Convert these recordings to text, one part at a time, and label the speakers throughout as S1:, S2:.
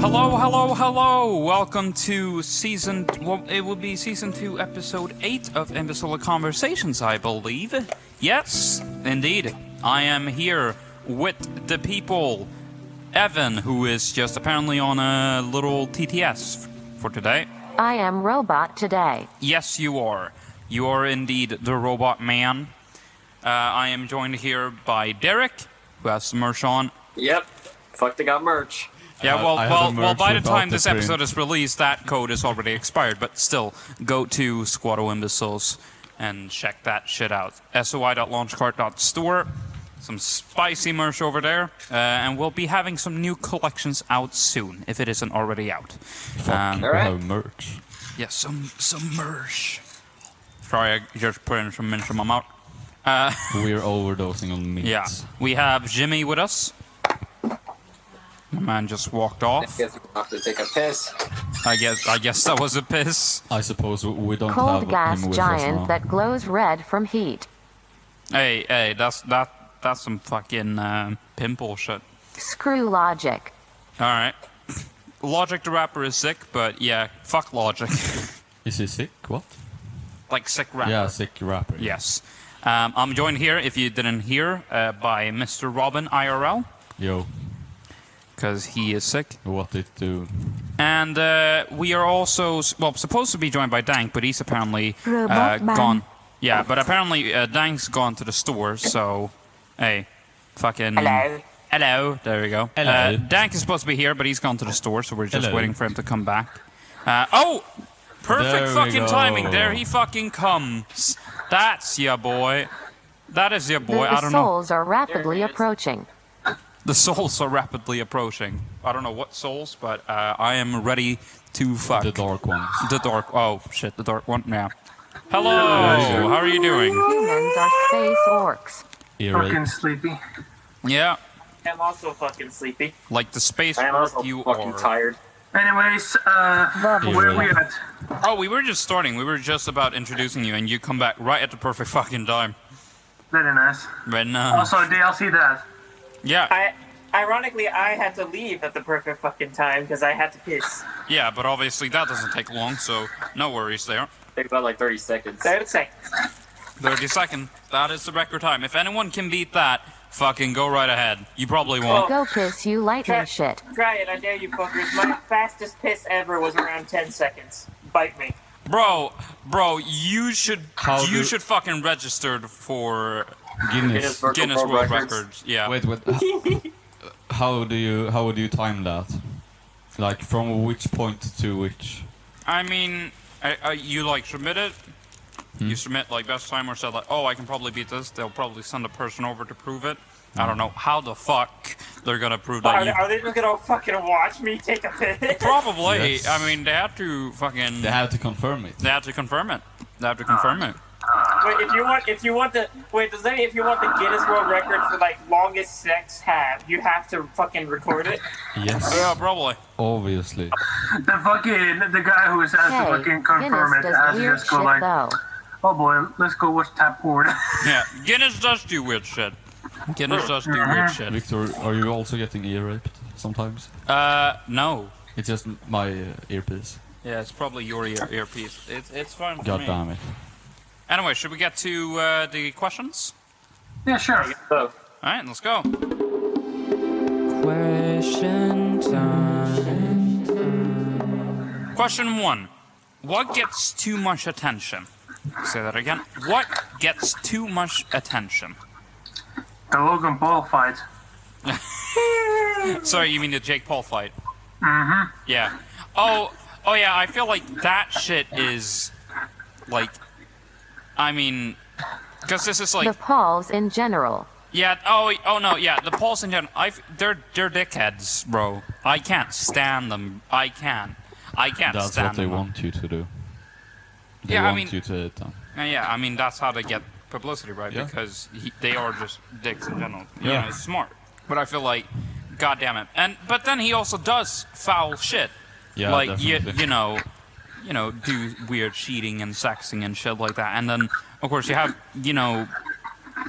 S1: Hello, hello, hello! Welcome to season... Well, it would be season 2, episode 8 of Imbecilic Conversations, I believe. Yes, indeed. I am here with the people. Evan, who is just apparently on a little TTS for today.
S2: I am robot today.
S1: Yes, you are. You are indeed the robot man. I am joined here by Derek, who has some merch on.
S3: Yep. Fuck, they got merch.
S1: Yeah, well, by the time this
S4: print.
S1: episode is released, that code is already expired, but still, go to Squatto Imbeciles and check that shit out. soi.launchcart.store, some spicy merch over there, and we'll be having some new collections out soon, if it isn't already out.
S4: We
S3: Alright.
S4: have merch.
S1: Yeah, some merch. Sorry, I just put in some mints in my mouth.
S4: We're overdosing on meat.
S1: Yeah, we have Jimmy with us. My man just walked
S3: I
S1: off.
S3: guess we have to take a piss.
S1: I guess that was a piss.
S4: I suppose we don't
S2: Cold
S4: have
S2: gas
S4: him with us now.
S2: giant that glows red from heat.
S1: Hey, that's some fucking pimple shit.
S2: Screw logic.
S1: Alright. Logic the rapper is sick, but yeah, fuck Logic.
S4: Is he sick? What?
S1: Like sick rapper.
S4: Yeah, sick rapper.
S1: Yes. I'm joined here, if you didn't hear, by Mr. Robin IRL,
S4: Yo,
S1: because he is sick.
S4: what it do?
S1: And we are also, well, supposed to be joined by Dank, but he's apparently
S2: Robot man.
S1: gone. Yeah, but apparently Dank's gone to the store, so, hey, fucking... Hello, there we go.
S4: Hello.
S1: Dank is supposed to be here, but he's gone to the store, so we're just
S4: Hello.
S1: waiting for him to come back. Oh! Perfect
S4: There we
S1: fucking
S4: go.
S1: timing. There he fucking comes. That's your boy. That is your boy.
S2: The
S1: I don't know.
S2: souls are rapidly approaching.
S1: The souls are rapidly approaching. I don't know what souls, but I am ready to fuck.
S4: The dark ones.
S1: The dark... Oh, shit, the dark one. Yeah. Hello! How are you doing?
S2: Humans are space orcs.
S5: Fucking sleepy.
S1: Yeah,
S3: I'm also fucking sleepy.
S1: like the space
S3: I am
S1: orc
S3: also
S1: you
S3: fucking
S1: are.
S3: tired.
S5: Anyways, where are we at?
S1: Oh, we were just starting. We were just about introducing you, and you come back right at the perfect fucking time.
S5: Very nice.
S1: But
S5: Also, DLC that.
S1: yeah,
S3: Ironically, I had to leave at the perfect fucking time because I had to piss.
S1: yeah, but obviously that doesn't take long, so no worries there.
S3: Take about like 30 seconds. 30 seconds.
S1: 30 seconds. That is the record time. If anyone can beat that, fucking go right ahead. You probably won't.
S2: Go piss, you lightning shit.
S3: Try it, I dare you fuckers. My fastest piss ever was around 10 seconds. Bite me.
S1: Bro, you should
S4: How do-
S1: should fucking register for
S4: Guinness.
S1: Guinness World Records. Yeah.
S4: Wait. How would you time that? Like from which point to which?
S1: I mean, you like submit it. You submit like best time or say like, oh, I can probably beat this. They'll probably send a person over to prove it. I don't know how the fuck they're gonna prove that.
S3: Are they just gonna fucking watch me take a piss?
S1: Probably.
S4: Yes.
S1: I mean, they have to fucking.
S4: They have to confirm it.
S1: They have to confirm it. They have to confirm it.
S3: Wait, if you want the Guinness World Record for like longest sex have, you have to fucking record it.
S4: Yes.
S1: Yeah, probably.
S4: Obviously.
S5: The guy who has to
S2: Hey,
S5: fucking confirm
S2: Guinness
S5: it
S2: does
S5: has to
S2: weird
S5: just go
S2: shit
S5: like,
S2: though.
S5: oh boy, let's go watch tap porn.
S1: Yeah, Guinness does do weird shit. Guinness does do weird shit.
S4: Victor, are you also getting ear raped sometimes?
S1: No.
S4: It's just my earpiece.
S1: Yeah, it's probably your earpiece. It's fine for
S4: God
S1: me.
S4: damn it.
S1: Anyway, should we get to the questions?
S5: Yeah, sure.
S3: So,
S1: All right, let's go. Question time. Question 1. What gets too much attention? Say that again. What gets too much attention?
S5: The Logan Paul fight.
S1: Sorry, you mean the Jake Paul fight? Mm-hmm. Yeah. Oh yeah, I feel like that shit is, like, I mean, because this is like...
S2: The Pauls in general.
S1: Yeah, oh no, yeah, the Pauls in general, they're dickheads, bro. I can't stand them. I can't
S4: That's
S1: stand
S4: what they
S1: them.
S4: want you to do. They
S1: Yeah, I
S4: want
S1: mean-
S4: you to hit them.
S1: Yeah, I mean, that's how they get publicity, right?
S4: Yeah.
S1: Because they are just dicks in general.
S4: Yeah.
S1: You know, it's smart. But I feel like, god damn it. But then he also does foul shit.
S4: Yeah,
S1: like,
S4: definitely.
S1: you know, do weird cheating and sexing and shit like that. And then, of course, you have, you know,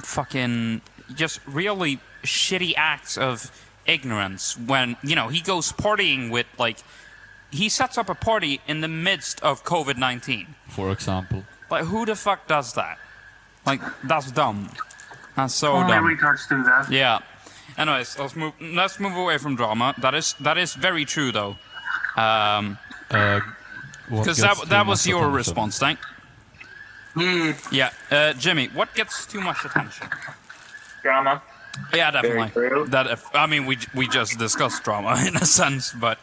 S1: fucking just really shitty acts of ignorance when, he goes partying with, like, he sets up a party in the midst of COVID-19.
S4: For example.
S1: Like, who the fuck does that? Like, that's dumb. That's so
S5: Only
S1: dumb.
S5: retards do that.
S1: Yeah. Anyways, let's move away from drama. That is very true, though. Because that was your response, thank.
S5: Yeah.
S1: Yeah. Jimmy, what gets too much attention?
S3: Drama.
S1: Yeah, definitely.
S3: Very true.
S1: We just discussed drama in a sense, but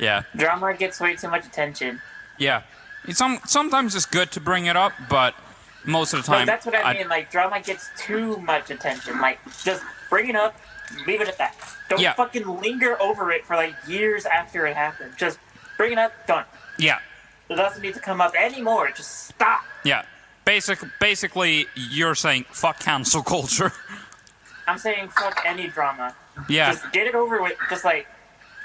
S1: yeah.
S3: Drama gets way too much attention.
S1: Yeah. Sometimes it's good to bring it up, but most of the
S3: No,
S1: time...
S3: that's what I mean. Like, drama gets too much attention. Like, just bring it up, leave it at that. Don't fucking linger over it for, like, years after it happened. Just bring it up, done.
S1: Yeah.
S3: It doesn't need to come up anymore. Just stop.
S1: Yeah. Basically, you're saying, fuck cancel culture.
S3: I'm saying fuck any drama.
S1: Yeah.
S3: Just get it over with. Just, like,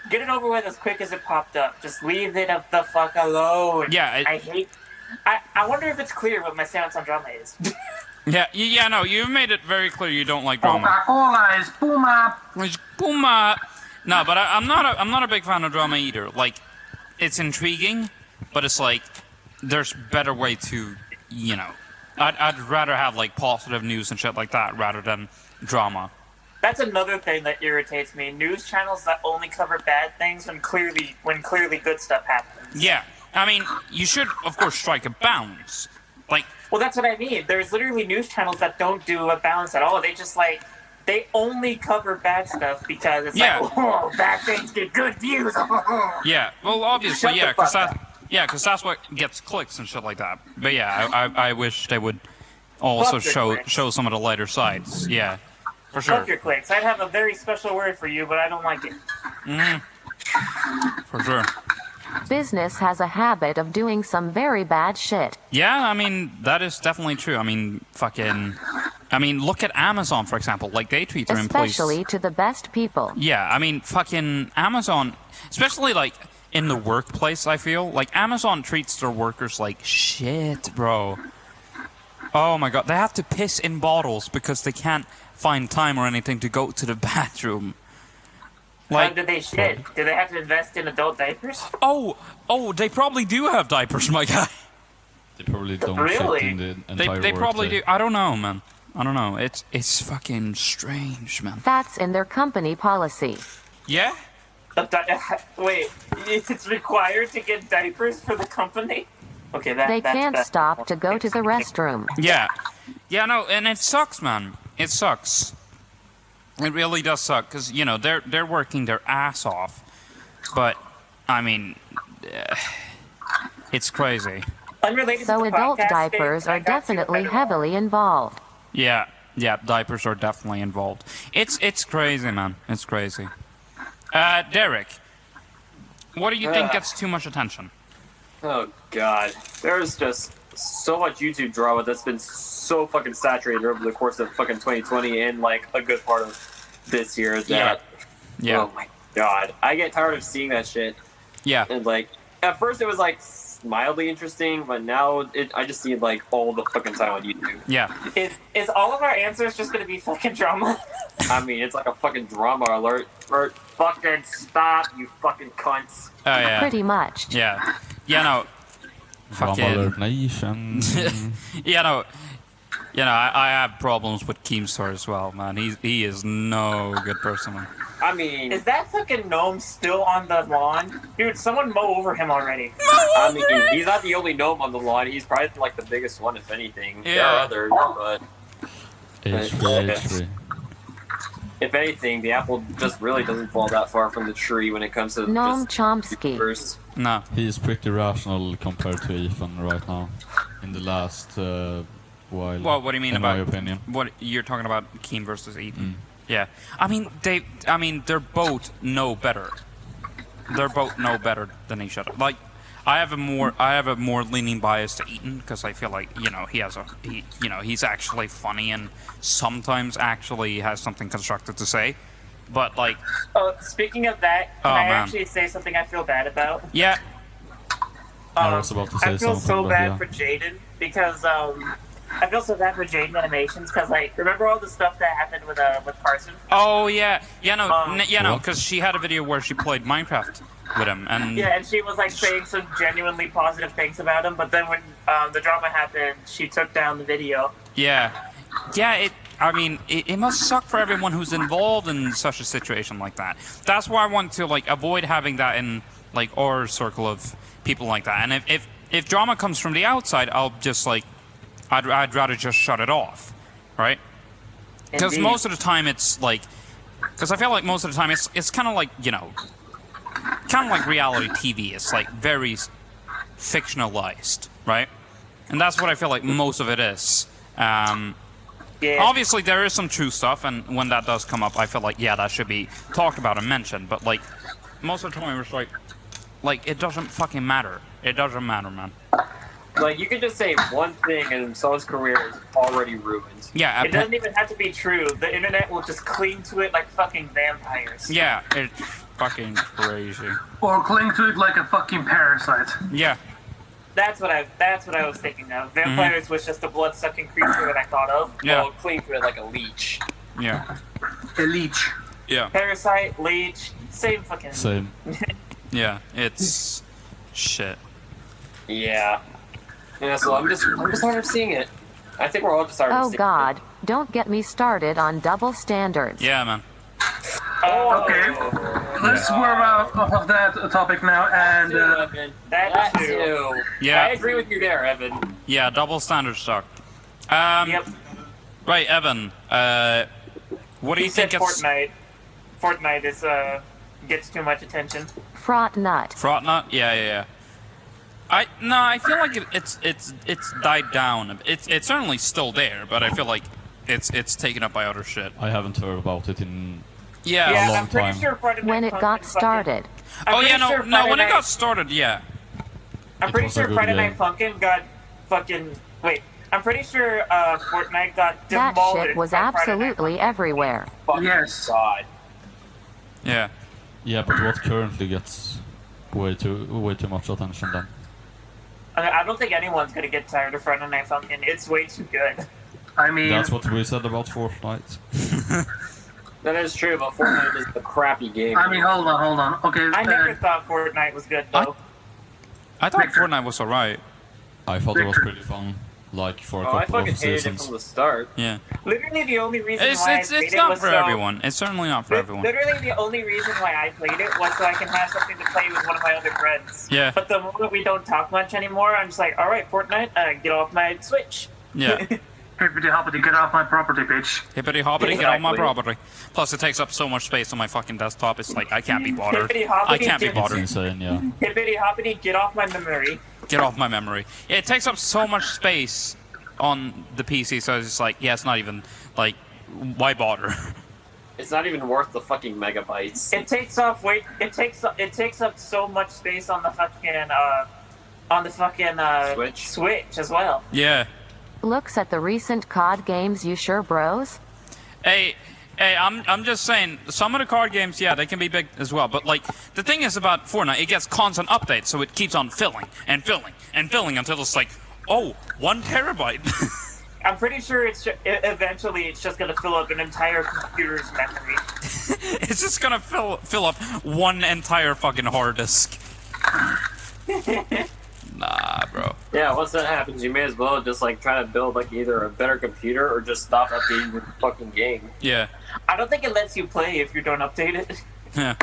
S3: get it over with as quick as it popped up. Just leave it the fuck alone.
S1: Yeah.
S3: I wonder if it's clear what my stance on drama is.
S1: Yeah, no, you've made it very clear you don't like drama.
S5: Coca-Cola is Puma.
S1: Puma. No, but I'm not a big fan of drama either. Like, it's intriguing, but it's like there's better way to, I'd rather have like positive news and shit like that rather than drama.
S3: That's another thing that irritates me. News channels that only cover bad things when clearly good stuff happens.
S1: Yeah, I mean, you should of course strike a balance. Like,
S3: well, that's what I mean. There's literally news channels that don't do a balance at all. They just they only cover bad stuff because it's like, bad things get good views.
S1: Yeah, well, obviously,
S3: Shut the fuck up.
S1: because that's what gets clicks and shit like that. But yeah, I wish they would also show some of the lighter sides. Yeah, for sure.
S3: Fuck your clicks. I'd have a very special word for you, but I don't like it.
S1: For sure.
S2: Business has a habit of doing some very bad shit.
S1: Yeah, I mean, that is definitely true. I mean, look at Amazon, for example. Like, they treat their employees...
S2: Especially to the best people.
S1: Yeah, I mean, fucking Amazon, especially, like, in the workplace, I feel. Like, Amazon treats their workers like shit, bro. Oh, my God. They have to piss in bottles because they can't find time or anything to go to the bathroom.
S3: Like, how did they shit? Do they have to invest in adult diapers?
S1: Oh, they probably do have diapers, my guy.
S4: They probably don't
S3: Really?
S4: shit in the entire
S1: They probably
S4: workday.
S1: do. I don't know, man. I don't know. It's fucking strange, man.
S2: That's in their company policy.
S1: Yeah?
S3: Wait, it's required to get diapers for the company? Okay,
S2: They can't stop to go to the restroom.
S1: Yeah. Yeah, no, and it sucks, man. It sucks. It really does suck, because, they're working their ass off. But, I mean, it's crazy.
S3: Unrelated
S2: So
S3: to the
S2: adult
S3: podcast,
S2: diapers
S3: Dave,
S2: are
S3: I got you a
S2: definitely
S3: better
S2: heavily involved.
S1: Yeah, diapers are definitely involved. It's crazy, man. It's crazy. Derek, what do you think gets too much attention?
S6: Oh god, there's just so much YouTube drama that's been so fucking saturated over the course of fucking 2020 and like a good part of this year that
S1: Yeah.
S6: oh my god, I get tired of seeing that shit.
S1: Yeah.
S6: And like at first it was like mildly interesting, but now I just see it like all the fucking time on YouTube.
S1: Yeah.
S3: Is all of our answers just gonna be fucking drama?
S6: I mean, it's like a fucking drama alert. Fucking stop, you fucking cunts.
S1: Oh, yeah.
S2: Pretty much.
S1: Yeah. Yeah, no.
S4: Drama
S1: Fucking...
S4: alert nation.
S1: I have problems with Keemstar as well, man. He is no good person, man.
S6: I mean,
S3: Is that fucking gnome still on the lawn? Dude, someone mow over him already.
S6: I mean, he's not the only gnome on the lawn. He's probably like the biggest one, if anything. There
S1: Yeah.
S6: are others, but
S4: H3.
S6: if anything, the apple just really doesn't fall that far from the tree when it comes to
S2: Noam
S6: just
S2: Chomsky.
S6: YouTubers.
S1: No.
S4: He is pretty rational compared to Ethan right now. In the last while.
S1: Well, what do you mean
S4: in
S1: about...
S4: my opinion.
S1: What you're talking about Keem versus Eaton? Yeah. I mean, they're both know better. They're both know better than each other. Like, I have a more leaning bias to Eaton because I feel like he's actually funny and sometimes actually has something constructive to say. But like,
S3: Oh, speaking of that, can I
S1: man.
S3: actually say something I feel bad about?
S1: yeah,
S4: I was about to say
S3: I feel
S4: something,
S3: so
S4: but
S3: bad
S4: yeah.
S3: for Jaden because I feel so bad for Jaden Animations because, like, remember all the stuff that happened with Carson?
S1: Oh yeah, because she had a video where she played Minecraft with him, and
S3: yeah, and she was like saying some genuinely positive things about him, but then when the drama happened, she took down the video.
S1: Yeah. It must suck for everyone who's involved in such a situation like that. That's why I want to like avoid having that in like our circle of people like that. And if drama comes from the outside, I'll just like I'd rather just shut it off, right? Because most of the time it's like, because I feel like most of the time it's kind of like, you know, kind of like reality TV. It's like very fictionalized, right? And that's what I feel like most of it is.
S3: Yeah.
S1: Obviously, there is some true stuff, and when that does come up, I feel like, yeah, that should be talked about and mentioned. But, like, most of the time, it's like, it doesn't fucking matter. It doesn't matter, man.
S6: Like, you could just say one thing and someone's career is already ruined.
S1: Yeah.
S3: It doesn't even have to be true. The internet will just cling to it like fucking vampires.
S1: Yeah, it's fucking crazy.
S5: Or cling to it like a fucking parasite.
S1: Yeah.
S3: That's what I was thinking of. Vampires was just a blood-sucking creature that I thought of.
S1: Yeah.
S6: Well, cling to it like a leech.
S1: Yeah.
S5: A leech.
S1: Yeah.
S3: Parasite, leech, same fucking...
S4: Same.
S1: Yeah, it's shit.
S6: Yeah. Yeah, so I'm just tired of seeing it. I think we're all just tired of
S2: Oh
S6: seeing
S2: God,
S6: it.
S2: don't get me started on double standards.
S1: Yeah, man.
S5: Okay. Let's move out of that topic now, and
S6: Evan.
S3: That
S6: That
S3: too.
S6: too.
S1: Yeah.
S6: I agree with you there, Evan.
S1: Yeah, double standards suck.
S3: Yep.
S1: Right, Evan. What do
S3: He
S1: you
S3: said
S1: think it's...
S3: Fortnite. Fortnite is gets too much attention.
S2: Fraught nut.
S1: Fraught nut? Yeah. I feel like it's died down. It's certainly still there, but I feel like it's taken up by other shit.
S4: I haven't heard about it in.
S1: Yeah.
S3: Yeah,
S4: long
S3: I'm pretty
S4: time.
S3: sure Friday Night
S2: When it
S3: Funkin'
S2: got
S3: fucking-
S2: started.
S3: I'm
S1: Oh yeah,
S3: pretty
S1: no,
S3: sure
S1: no.
S3: Friday
S1: When it
S3: Night-
S1: got started, yeah.
S3: I'm
S4: It
S3: pretty
S4: was a
S3: sure
S4: good
S3: Friday
S4: game.
S3: Night Funkin' got fucking... Wait, I'm pretty sure Fortnite got
S2: That
S3: demolished
S2: shit was
S3: by Friday Night
S2: absolutely
S3: Funkin'.
S2: everywhere.
S6: Fucking
S5: Yes.
S6: God.
S1: Yeah.
S4: Yeah, but what currently gets way too much attention then?
S3: I don't think anyone's gonna get tired of Friday Night Funkin'. It's way too good.
S5: I mean,
S4: That's what we said about Fortnite.
S6: That is true, but Fortnite is a crappy game.
S5: hold on. Okay,
S3: I never thought Fortnite was good though.
S1: I thought
S5: Victor.
S1: Fortnite was alright.
S4: I thought it was pretty fun, like for a
S6: Oh, I
S4: couple
S6: fucking
S4: of
S6: hated it
S4: seasons.
S6: from the start.
S1: Yeah.
S3: Literally the only reason
S1: It's
S3: why I
S1: it's
S3: played
S1: it's
S3: it
S1: not
S3: was
S1: for
S3: so...
S1: everyone. It's certainly not for everyone.
S3: Literally the only reason why I played it was so I can have something to play with one of my other friends.
S1: Yeah.
S3: But the moment we don't talk much anymore, I'm just like, alright, Fortnite, get off my Switch.
S1: Yeah.
S5: hippity hoppity, get off my property, bitch.
S1: Hippity hoppity, get on my
S6: Exactly.
S1: property. Plus, it takes up so much space on my fucking desktop. It's like I can't be bothered.
S3: Hippity hoppity,
S1: I can't be
S3: get-
S4: It's
S1: bothered.
S4: insane, yeah.
S3: Hippity hoppity, get off my memory.
S1: Get off my memory. It takes up so much space on the PC, so it's just like, yeah, it's not even like, why bother?
S6: It's not even worth the fucking megabytes.
S3: It takes up so much space on the fucking Switch as well.
S1: Yeah.
S2: Looks at the recent COD games, you sure bros?
S1: Hey, I'm just saying, some of the card games, yeah, they can be big as well. But like, the thing is about Fortnite, it gets constant updates, so it keeps on filling and filling and filling until it's like, oh, 1 terabyte.
S3: I'm pretty sure eventually it's just gonna fill up an entire computer's memory.
S1: It's just gonna fill up 1 entire fucking hard disk. Nah, bro.
S6: Yeah, once that happens, you may as well just like try to build like either a better computer or just stop updating your fucking game.
S1: Yeah.
S3: I don't think it lets you play if you don't update it.
S1: Yeah.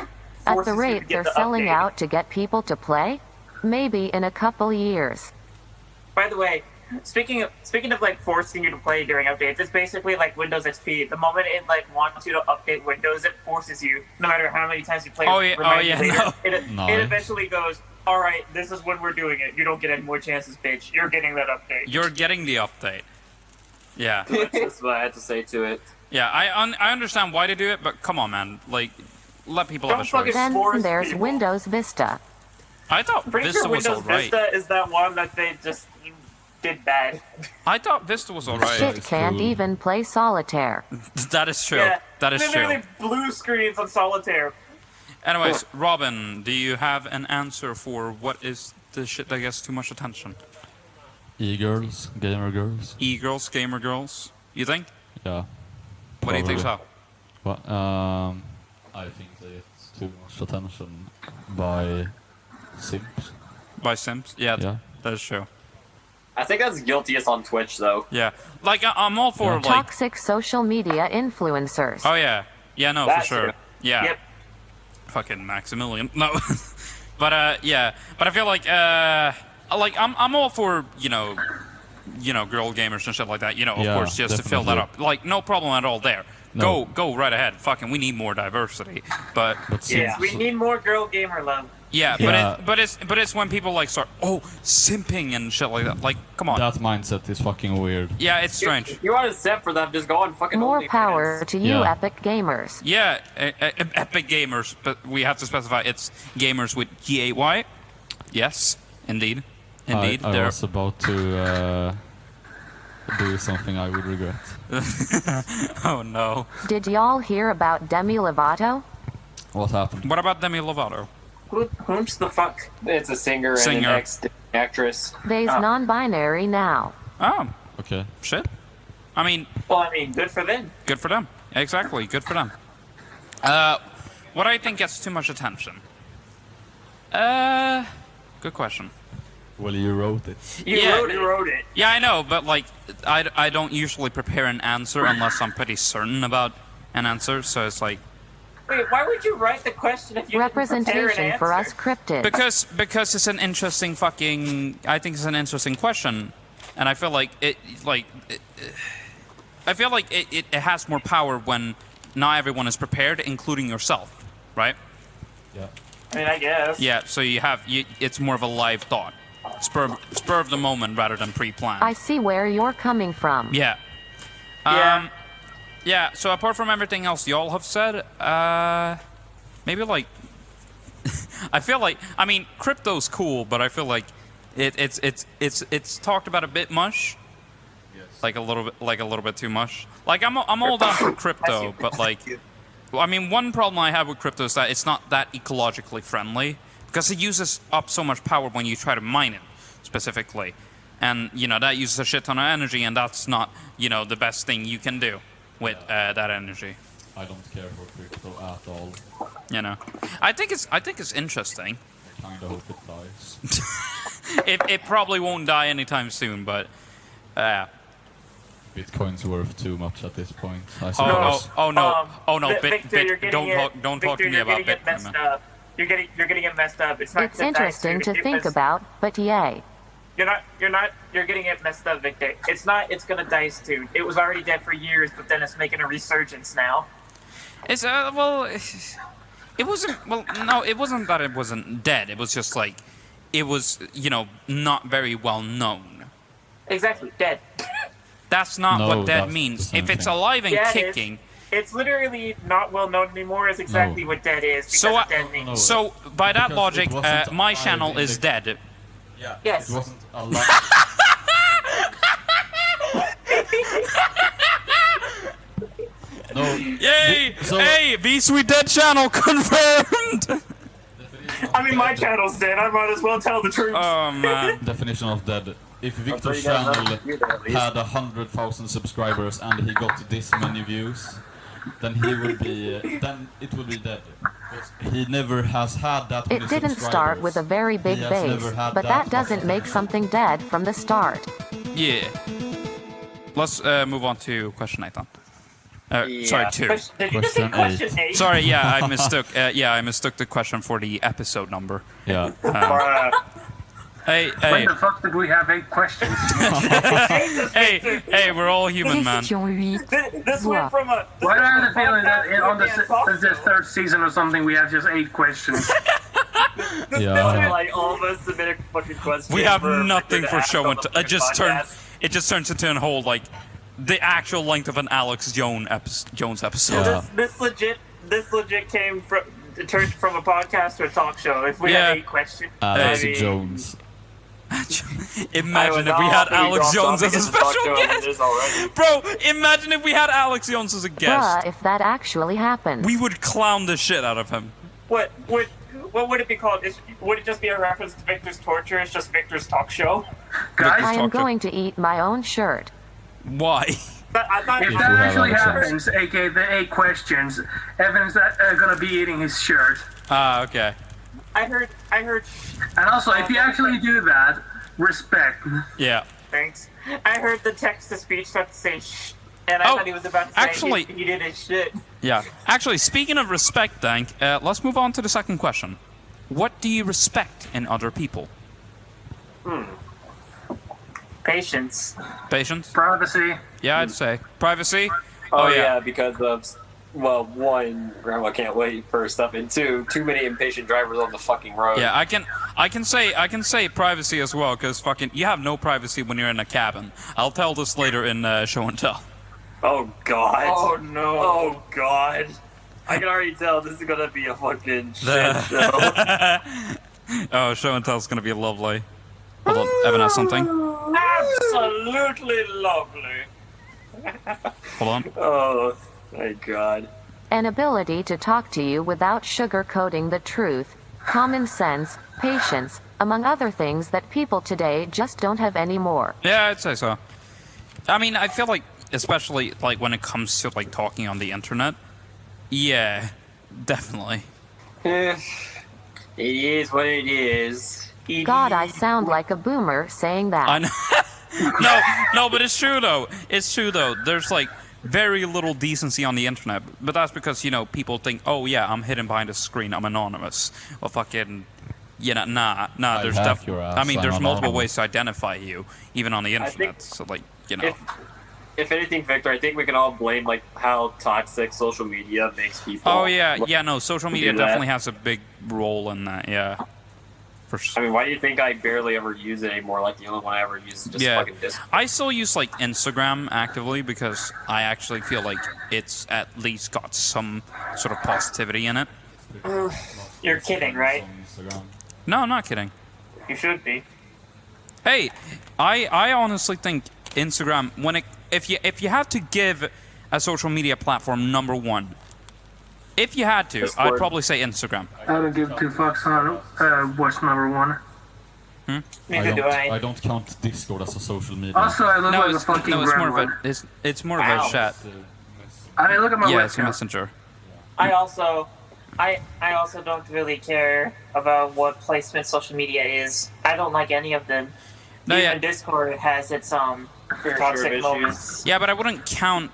S2: At
S3: Forces
S2: the
S3: you to
S2: rate
S3: get
S2: they're
S3: the
S2: selling
S3: update.
S2: out to get people to play, maybe in a couple years.
S3: By the way, speaking of like forcing you to play during updates, it's basically like Windows XP. The moment it like wants you to update Windows, it forces you, no matter how many times you play.
S1: Oh, yeah,
S3: remind
S1: oh, yeah,
S3: you later.
S1: no.
S3: It
S4: Nice.
S3: eventually goes, all right, this is when we're doing it. You don't get any more chances, bitch. You're getting that update.
S1: You're getting the update. Yeah.
S6: That's what I had to say to it.
S1: Yeah, I understand why they do it, but come on, man. Like, let people have a
S3: Don't fucking
S1: choice.
S2: Then
S3: Force
S2: there's
S3: people.
S2: Windows Vista.
S1: I thought
S3: Pretty
S1: Vista
S3: sure
S1: was
S3: Windows
S1: alright.
S3: Vista is that one that they just did bad.
S1: I thought Vista was alright.
S2: Shit
S4: it's
S2: can't
S4: true.
S2: even play solitaire.
S1: That is true.
S3: Yeah,
S1: That is
S3: literally
S1: true.
S3: blue screens on solitaire.
S1: Anyways, Robin, do you have an answer for what is the shit that gets too much attention?
S4: E-girls, gamer girls.
S1: E-girls, gamer girls. You think?
S4: Yeah.
S1: What do you think so?
S4: Well, I think they get too much attention by simps.
S1: By Sims? Yeah,
S4: Yeah.
S1: that's true.
S6: I think that's guiltiest on Twitch, though.
S1: Yeah. Like, I'm all for,
S4: Yeah.
S1: like...
S2: Toxic social media influencers.
S1: Oh, yeah. Yeah, no,
S6: That's
S1: for sure.
S6: true.
S1: Yeah.
S3: Yep.
S1: Fucking Maximilian. No. But, yeah. But I feel like I'm all for, you know, girl gamers and shit like that, of
S4: Yeah,
S1: course, just to fill that up.
S4: definitely.
S1: Like, no problem at all there.
S4: No.
S1: Go right ahead. Fucking, we need more diversity. But
S4: But
S3: Yeah,
S4: simps,
S3: we need more girl gamer love.
S1: yeah,
S4: Yeah.
S1: but it's when people like start simping and shit like that. Like, come on.
S4: that mindset is fucking weird.
S1: Yeah, it's strange.
S6: If you want to set for them, just go on fucking
S2: More
S6: OnlyFans.
S2: power to you,
S4: Yeah.
S2: epic gamers.
S1: Yeah, epic gamers, but we have to specify it's gamers with GAY. Yes, indeed. Indeed.
S4: I
S1: they're-
S4: was about to do something I would regret.
S1: Oh no.
S2: Did y'all hear about Demi Lovato?
S4: What happened?
S1: What about Demi Lovato?
S3: Whom's the fuck?
S6: It's a singer and
S1: Singer.
S6: an ex-actress.
S2: They's non-binary now.
S1: Oh,
S4: Okay.
S1: shit. I mean,
S3: Well, I mean, good for them.
S1: good for them. Exactly, good for them. What I think gets too much attention. Good question.
S4: Well, you wrote it.
S3: You
S1: Yeah.
S3: wrote it.
S1: Yeah, I know, but like, I don't usually prepare an answer unless I'm pretty certain about an answer. So it's like
S3: Wait, why would you write the question if you didn't prepare an
S2: Representation for us
S3: answer?
S2: cryptids.
S1: because it's an interesting fucking. I think it's an interesting question, and I feel like it has more power when not everyone is prepared, including yourself, right?
S4: Yeah.
S3: I mean, I guess.
S1: Yeah. So it's more of a live thought, spur of the moment rather than pre-planned.
S2: I see where you're coming from.
S1: Yeah.
S3: Yeah.
S1: Yeah, so apart from everything else y'all have said, maybe like I feel like I mean crypto's cool, but I feel like it's talked about a bit much.
S4: Yes.
S1: Like a little bit too much. Like I'm all down for crypto, but like well, I mean one problem I have with crypto is that it's not that ecologically friendly because it uses up so much power when you try to mine it specifically. And that uses a shit ton of energy and that's not, the best thing you can do with that energy.
S4: I don't care for crypto at all.
S1: I think it's interesting.
S4: I kinda hope it dies.
S1: It probably won't die anytime soon, but
S4: Bitcoin's worth too much at this point. I
S1: oh
S4: suppose.
S1: no,
S3: Victor, you're getting
S1: don't talk
S3: Victor,
S1: to me
S3: you're
S1: about
S3: getting it
S1: Bitcoin.
S3: messed
S1: Man.
S3: up. You're getting it messed up. It's not
S2: It's
S3: just
S2: interesting to
S3: it
S2: think
S3: was-
S2: about, but yay.
S3: You're getting it messed up, Victor. It's gonna die soon. It was already dead for years, but then it's making a resurgence now.
S1: It's it wasn't. Well, no, it wasn't that it wasn't dead. It was just like it was, not very well known.
S3: Exactly, dead.
S1: That's not
S4: No,
S1: what dead
S4: that's
S1: means.
S4: the same
S1: If it's
S4: thing.
S1: alive and
S3: Yeah, it is.
S1: kicking,
S3: It's literally not well known anymore. Is exactly
S4: No.
S3: what dead is. Because
S1: So,
S3: of dead means.
S4: no.
S1: so by that
S4: Because
S1: logic,
S4: it wasn't
S1: my
S4: alive
S1: channel
S4: in
S1: is
S4: the-
S1: dead.
S4: Yeah.
S3: Yes.
S4: It wasn't alive. No.
S1: Yay!
S4: So-
S1: Hey, V Sweet Dead channel confirmed.
S3: I mean, my channel's dead. I might as well tell the truth.
S1: Oh man.
S4: Definition of dead. If Victor's
S6: you guys
S4: channel
S6: have a computer, at least.
S4: had 100,000 subscribers and he got this many views, then he would be. Then it would be dead. Because he never has had that many
S2: It didn't start with a very big
S4: He has
S2: base,
S4: never had
S2: but
S4: that
S2: that doesn't
S4: much.
S2: make something dead from the start.
S1: Yeah. Let's move on to question 8 then. Sorry, 2.
S3: Did you just say
S4: Question
S3: question 8?
S1: Sorry, yeah, I mistook. I mistook the question for the episode number.
S4: Yeah.
S1: Hey,
S5: When
S1: hey,
S5: the fuck did we have 8 questions?
S1: hey, we're all human, man.
S2: Question 8.
S3: This went from a.
S5: Why do I have the feeling that on
S3: this
S5: this third season or something we have just 8 questions?
S4: Yeah.
S6: Like all of us submitted fucking questions.
S1: We have
S6: for
S1: nothing
S6: Victor
S1: for
S6: to ask
S1: show
S6: on
S1: and
S6: the
S1: it just
S6: fucking
S1: turned.
S6: podcast.
S1: It just turns into a whole like the actual length of an Alex Jones episode.
S4: Yeah.
S3: This legit came from. It turned from a podcast to a talk show. If we
S1: Yeah.
S3: had 8 questions,
S4: Alex
S3: maybe-
S4: Jones.
S1: Imagine if we had Alex Jones as a special guest.
S6: Already.
S1: Bro, imagine if we had Alex Jones as a guest.
S2: Bruh, if that actually happens.
S1: We would clown the shit out of him.
S3: What would it be called? Would it just be a reference to Victor's torture? It's just Victor's talk show.
S5: Guys,
S2: I am
S1: talk to-
S2: going to eat my own shirt.
S1: Why?
S3: But I thought
S5: if
S4: If
S5: that
S4: we have
S5: actually
S4: other
S5: happens, aka the 8 questions, Evan's gonna be eating his shirt.
S1: Ah, okay.
S3: I heard.
S5: And also, if you actually do that, respect.
S1: Yeah.
S3: Thanks. I heard the text to speech start to say shh, and I
S1: Oh,
S3: thought he was about to say
S1: actually-
S3: he did his shit.
S1: Yeah. Actually, speaking of respect, Dank, let's move on to the second question. What do you respect in other people?
S3: Patience.
S1: Patience?
S5: Privacy.
S1: Yeah, I'd say. Privacy?
S6: Oh,
S1: yeah.
S6: yeah, because of, well, one, grandma can't wait for stuff, and two, too many impatient drivers on the fucking road.
S1: Yeah, I can say privacy as well, because fucking you have no privacy when you're in a cabin. I'll tell this later in show and tell.
S6: Oh god.
S3: Oh no.
S6: Oh god. I can already tell this is gonna be a fucking shit show.
S1: Oh, show and tell's gonna be lovely. Hold on, Evan has something.
S3: Absolutely lovely.
S1: Hold on.
S6: Oh my god.
S2: An ability to talk to you without sugarcoating the truth, common sense, patience, among other things that people today just don't have anymore.
S1: Yeah, I'd say so. I mean, I feel like, especially like when it comes to like talking on the internet, yeah, definitely.
S6: It is what it is.
S2: God, I sound like a boomer saying that.
S1: I know. no, but it's true though. It's true though. There's like very little decency on the internet, but that's because people think, oh yeah, I'm hidden behind a screen, I'm anonymous. Well, fucking, nah. There's
S4: hack your ass,
S1: I mean, there's
S4: I'm
S1: multiple
S4: anonymous.
S1: ways to identify you, even on the
S6: I
S1: internet.
S6: think
S1: So like,
S6: If anything, Victor, I think we can all blame like how toxic social media makes people.
S1: Oh yeah. No, social media
S6: do that.
S1: definitely has a big role in that. Yeah, for
S6: I
S1: sure.
S6: mean, why do you think I barely ever use it anymore? Like the only one I ever use is just
S1: Yeah,
S6: fucking Discord.
S1: I still use like Instagram actively because I actually feel like it's at least got some sort of positivity in it.
S3: You're kidding, right?
S4: On Instagram.
S1: No, I'm not kidding.
S3: You should be.
S1: Hey, I honestly think Instagram, if you had to give a social media platform number one, if you had to, I'd
S6: Discord.
S1: probably say Instagram.
S5: I don't give 2 fucks on what's number 1.
S3: Neither do I.
S4: I don't count Discord as a social media.
S5: Also, I look
S1: No,
S5: like a
S1: it's
S5: fucking
S1: more of
S5: grandma.
S1: it's more of a
S3: Ow.
S1: chat.
S5: I mean, look at my
S1: Yeah, it's a
S5: webcam.
S1: messenger.
S3: I also don't really care about what placement social media is. I don't like any of them.
S1: No,
S3: Even
S1: yeah.
S3: Discord has its
S6: share of
S3: toxic
S6: issues.
S3: moments.
S1: Yeah, but I wouldn't count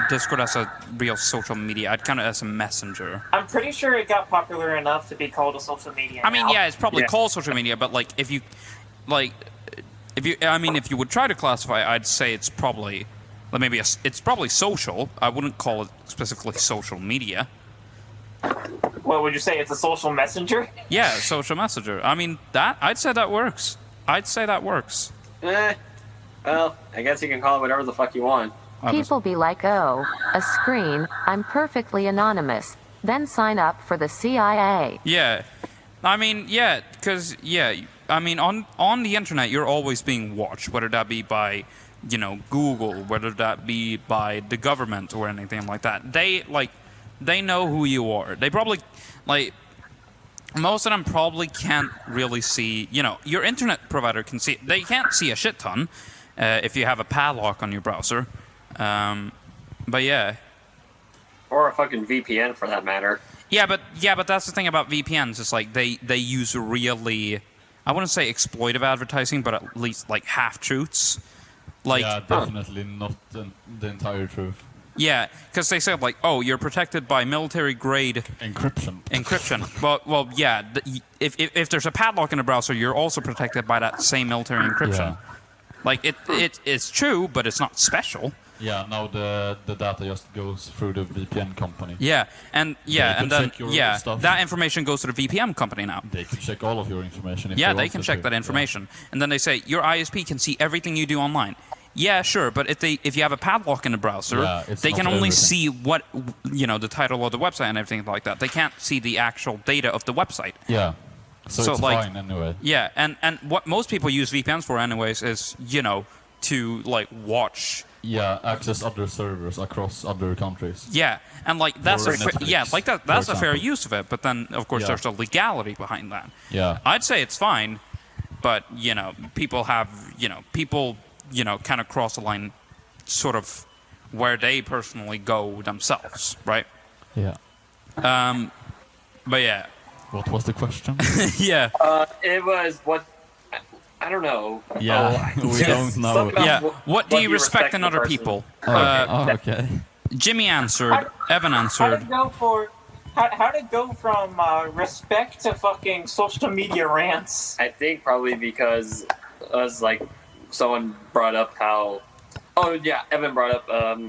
S1: Discord as a real social media. I'd count it as a messenger.
S3: I'm pretty sure it got popular enough to be called a social media.
S1: I mean,
S3: now.
S1: yeah, it's probably
S6: Yeah.
S1: called social media, but like if you would try to classify, I'd say it's probably it's probably social. I wouldn't call it specifically social media.
S3: What would you say? It's a social messenger?
S1: Yeah, social messenger. I mean, I'd say that works.
S6: Well, I guess you can call it whatever the fuck you want.
S2: People be like, oh, a screen, I'm perfectly anonymous. Then sign up for the CIA.
S1: Yeah, I mean, yeah, because I mean, on the internet, you're always being watched, whether that be by Google, whether that be by the government or anything like that. They know who you are. They probably most of them probably can't really see. Your internet provider can see. They can't see a shit ton if you have a padlock on your browser. But yeah.
S6: Or a fucking VPN for that matter.
S1: Yeah, but that's the thing about VPNs. It's like they use really, I wouldn't say exploitive advertising, but at least like half truths. Like
S4: yeah, definitely not the entire truth.
S1: yeah, because they said like, oh, you're protected by military grade
S4: Encryption.
S1: Well, yeah. If there's a padlock in the browser, you're also protected by that same military encryption.
S4: Yeah.
S1: Like it's true, but it's not special.
S4: Yeah, now the data just goes through the VPN company.
S1: Yeah, and
S4: can
S1: then
S4: check your stuff.
S1: that information goes to the VPN company now.
S4: They can check all of your information. If
S1: Yeah,
S4: they
S1: they can
S4: want
S1: check
S4: to.
S1: that information, and then they say your ISP can see everything you do online. Yeah, sure, but if you have a padlock in the browser,
S4: Yeah, it's
S1: they
S4: not
S1: can only
S4: everything.
S1: see what the title of the website and everything like that. They can't see the actual data of the website.
S4: Yeah. So it's
S1: like,
S4: fine anyway.
S1: Yeah, and what most people use VPNs for, anyways, is to like watch.
S4: Yeah, access other servers across other countries.
S1: Yeah, and like that's
S4: Or
S1: a
S4: Netflix,
S1: like that.
S4: for
S1: That's a fair
S4: example.
S1: use of it. But then, of course,
S4: Yeah.
S1: there's a legality behind that.
S4: Yeah.
S1: I'd say it's fine. but people have kind of cross the line, sort of where they personally go themselves, right?
S4: Yeah.
S1: But yeah,
S4: What was the question?
S1: yeah,
S6: It was what I don't know.
S4: Yeah, we don't know.
S6: Something about
S1: yeah. What do you respect in
S6: the
S1: other
S6: person.
S1: people?
S4: Okay.
S1: Jimmy answered. Evan
S3: How
S1: answered.
S3: to go from respect to fucking social media rants?
S6: I think probably because someone brought up how. Oh yeah, Evan brought up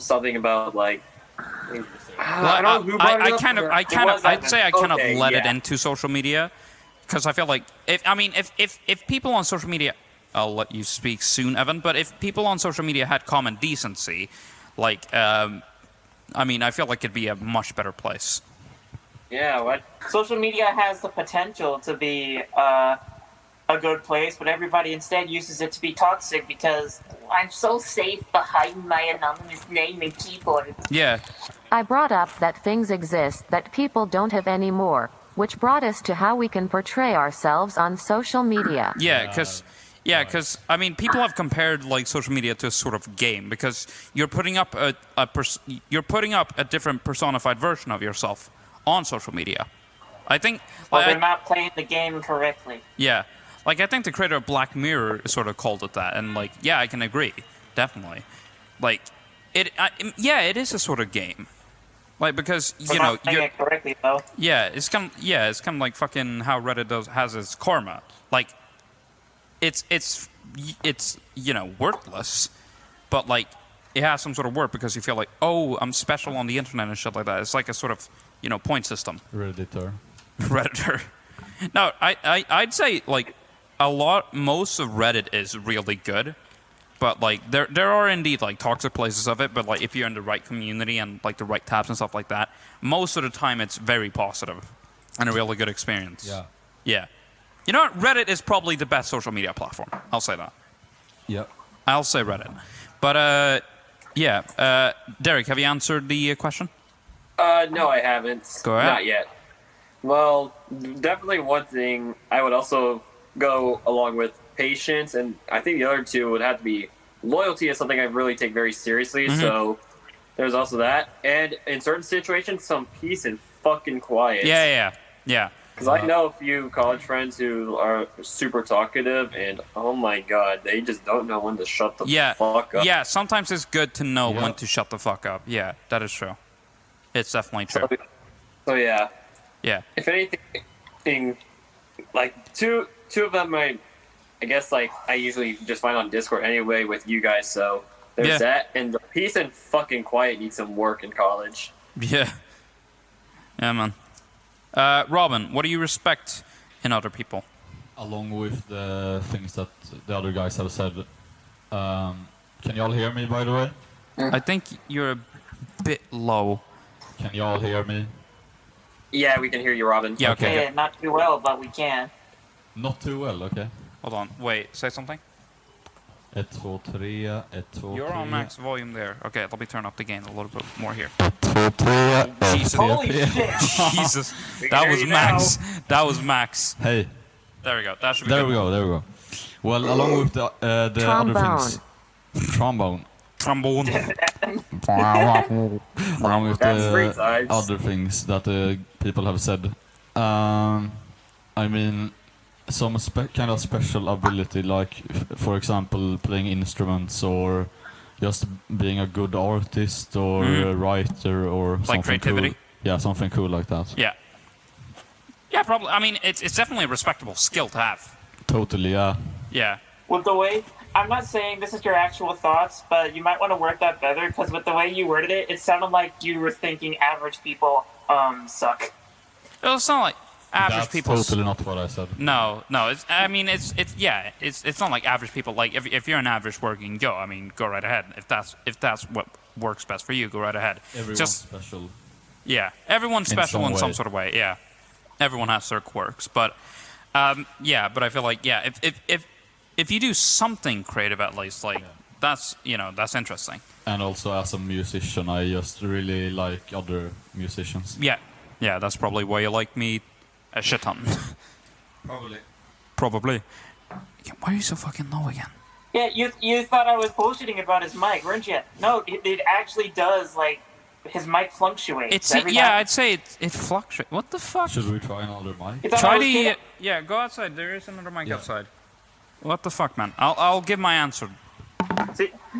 S6: something about like. I don't know who brought it up.
S1: I'd say I kind of
S6: Okay,
S1: let it
S6: yeah.
S1: into social media, because I feel like if people on social media, I'll let you speak soon, Evan. But if people on social media had common decency, like, I feel like it'd be a much better place.
S6: Yeah, what?
S3: Social media has the potential to be a good place, but everybody instead uses it to be toxic because I'm so safe behind my anonymous name and keyboard.
S1: Yeah,
S2: I brought up that things exist that people don't have anymore, which brought us to how we can portray ourselves on social media.
S1: yeah, because people have compared like social media to a sort of game, because you're putting up a different personified version of yourself on social media. I think.
S3: Well, they're not playing the game correctly.
S1: Yeah. Like, I think the creator of Black Mirror sort of called it that, and, like, yeah, I can agree. Definitely. Like, it is a sort of game. Like, because,
S3: We're not playing it correctly, though.
S1: yeah, it's kind of like fucking how Reddit has its karma. Like, it's worthless, but, like, it has some sort of worth because you feel like, oh, I'm special on the internet and shit like that. It's like a sort of, point system.
S4: Redditor.
S1: Redditor. No, I'd say, like, most of Reddit is really good, but like there are indeed like toxic places of it, but like if you're in the right community and like the right tabs and stuff like that, most of the time it's very positive and a really good experience.
S4: Yeah.
S1: Yeah. You know what? Reddit is probably the best social media platform. I'll say that.
S4: Yep.
S1: I'll say Reddit. But yeah, Derek, have you answered the question?
S6: No, I haven't.
S1: Go ahead.
S6: Not yet. Well, definitely one thing I would also go along with patience, and I think the other two would have to be loyalty is something I really take very seriously, so there's also that. And in certain situations, some peace and fucking quiet.
S1: Yeah.
S6: Because I know a few college friends who are super talkative, and oh my god, they just don't know when to shut the fuck up.
S1: Yeah, sometimes it's good to know when to shut the fuck up. Yeah, that is true. It's definitely true.
S6: So yeah.
S1: Yeah.
S6: If anything, like two of them, I guess like I usually just find on Discord anyway with you guys. So there's that, and the peace and fucking quiet needs some work in college.
S1: Yeah. Yeah, man. Robin, what do you respect in other people?
S4: Along with the things that the other guys have said, can y'all hear me, by the way?
S1: I think you're a bit low.
S4: Can y'all hear me?
S6: Yeah, we can hear you, Robin.
S1: Yeah, okay.
S3: Yeah, not too well, but we can.
S4: Not too well, okay.
S1: Hold on. Wait, say something.
S4: 1, 2, 3, 1, 2,
S1: You're
S4: 3.
S1: on max volume there. Okay, let me turn up the gain a little bit more here.
S4: 1, 2, 3,
S1: Jesus.
S3: Holy shit!
S1: Jesus.
S3: We can
S1: That
S3: hear
S1: was
S3: you
S1: max. That was max.
S4: Hey,
S1: There we go. That should be
S4: there
S1: good.
S4: we go, there we go. Well, along with the other things... Trombone.
S1: Trombone.
S4: Along with
S6: That's three
S4: the
S6: times.
S4: other things that people have said. I mean, some kind of special ability, like, for example, playing instruments or just being a good artist or a writer or something
S1: creativity?
S4: cool. Yeah, something cool like that.
S1: Yeah. Yeah, probably. I mean, it's definitely a respectable skill to have.
S4: Totally, yeah.
S1: Yeah.
S3: With the way, I'm not saying this is your actual thoughts, but you might want to work that better, because with the way you worded it, it sounded like you were thinking average people suck.
S1: Well, it's not like average
S4: That's
S1: people.
S4: totally not what I said.
S1: No. It's not like average people. Like if you're an average working Joe, I mean, go right ahead. If that's what works best for you, go right ahead.
S4: Everyone's special.
S1: Yeah, everyone's special in some
S4: way.
S1: sort of way. Yeah, everyone has their quirks, but but I feel like if you do something creative at least, like that's interesting.
S4: And also as a musician, I just really like other musicians.
S1: Yeah, that's probably why you like me a shit ton.
S4: Probably.
S1: probably. Why are you so fucking low again?
S3: Yeah, you thought I was bullshitting about his mic, weren't you? No, it actually does, like, his mic fluctuates.
S1: It's
S3: every
S1: yeah,
S3: time.
S1: I'd say it fluctuates. What the fuck?
S4: Should we try another mic?
S3: You thought I
S1: Try
S3: was
S1: the
S3: kidding?
S1: yeah. Go outside. There is another mic
S4: Yeah.
S1: outside. What the fuck, man? I'll give my answer.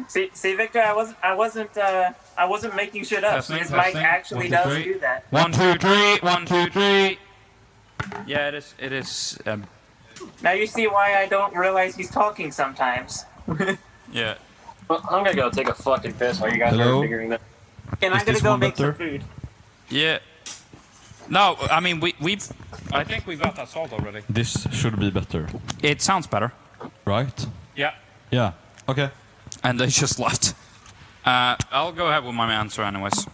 S3: See, Victor, I wasn't making shit up.
S1: Testing,
S3: His mic
S1: testing.
S3: actually
S1: 1, 2,
S3: does
S1: 3.
S3: do that.
S1: 1, 2, 3. 1, 2, 3. Yeah, it is. It is.
S3: Now you see why I don't realize he's talking sometimes.
S1: Yeah.
S6: Well, I'm gonna go take a fucking piss while you guys
S4: Hello?
S6: are figuring that.
S3: And
S4: Is
S3: I'm gonna
S4: this
S3: go
S4: one
S3: make some
S4: better?
S3: food.
S1: Yeah. No, I mean we've. I think we got that solved already.
S4: This should be better,
S1: It sounds better.
S4: right?
S1: Yeah.
S4: Yeah. Okay.
S1: And they just left. I'll go ahead with my answer anyways.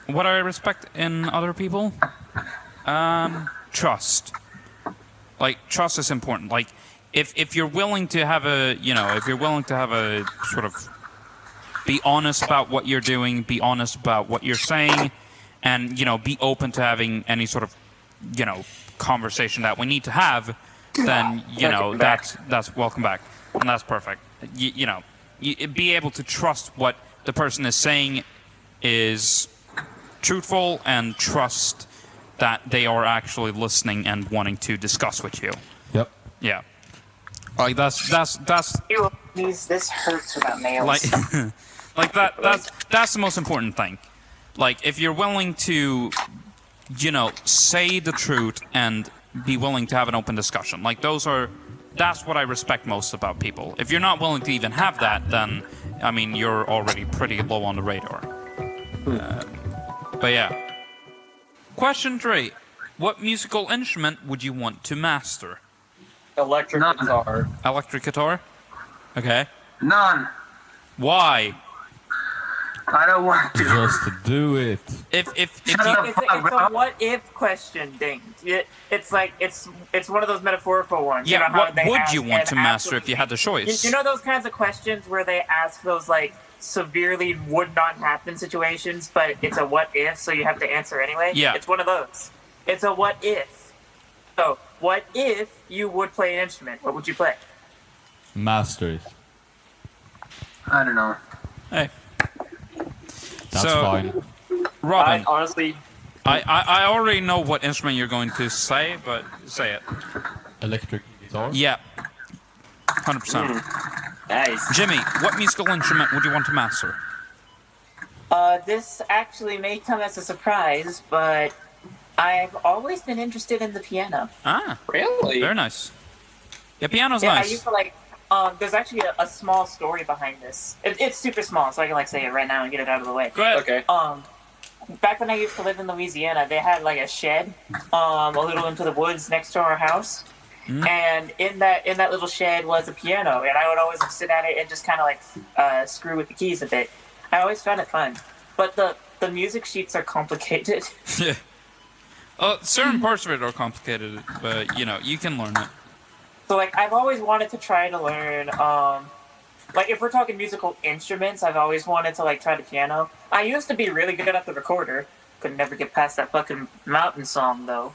S1: What I respect in other people, trust. Like trust is important. Like if you're willing to have a sort of be honest about what you're doing, be honest about what you're saying, and be open to having any sort of conversation that we need to have, then that's welcome back, and that's perfect. You be able to trust what the person is saying is truthful, and trust that they are actually listening and wanting to discuss with you.
S4: Yep.
S1: Yeah. Like that's
S3: This hurts without nails.
S1: like that's the most important thing. Like if you're willing to say the truth and be willing to have an open discussion. Like that's what I respect most about people. If you're not willing to even have that, then I mean you're already pretty low on the radar. But yeah. Question 3. What musical instrument would you want to master?
S6: Electric
S5: None.
S6: guitar.
S1: Electric guitar? Okay.
S5: None.
S1: Why?
S5: I don't want to.
S4: Just do it.
S1: If
S5: Shut
S1: you
S5: up.
S3: It's a what if question, Ding. It's like it's one of those metaphorical ones.
S1: yeah,
S3: how
S1: what
S3: they
S1: would
S3: ask
S1: you want
S3: an
S1: to master if you
S3: absolutely-
S1: had the choice?
S3: You know those kinds of questions where they ask those like severely would not happen situations, but it's a what if, so you have to answer anyway?
S1: Yeah.
S3: It's one of those. It's a what if. So, what if you would play an instrument? What would you play?
S4: Master it.
S5: I don't know.
S1: Hey,
S4: That's
S1: So-
S4: fine.
S1: Robin,
S6: Honestly,
S1: I already know what instrument you're going to say, but say it.
S4: Electric guitar.
S1: Yeah. 100%.
S6: nice.
S1: Jimmy, what musical instrument would you want to master?
S3: This actually may come as a surprise, but I've always been interested in the piano.
S1: Ah,
S6: Really?
S1: very nice. Yeah, piano's
S3: Yeah, I
S1: nice.
S3: used to like. There's actually a small story behind this. It's super small, so I can like say it right now and get it out of the way.
S1: Go ahead.
S6: Okay.
S3: Back when I used to live in Louisiana, they had like a shed, a little into the woods next to our house, and in that little shed was a piano, and I would always sit at it and just kind of like screw with the keys a bit. I always found it fun, but the music sheets are complicated.
S1: Yeah. Certain parts of it are complicated, but you can learn it.
S3: So like I've always wanted to try to learn like if we're talking musical instruments, I've always wanted to like try the piano. I used to be really good at the recorder. Could never get past that fucking mountain song though.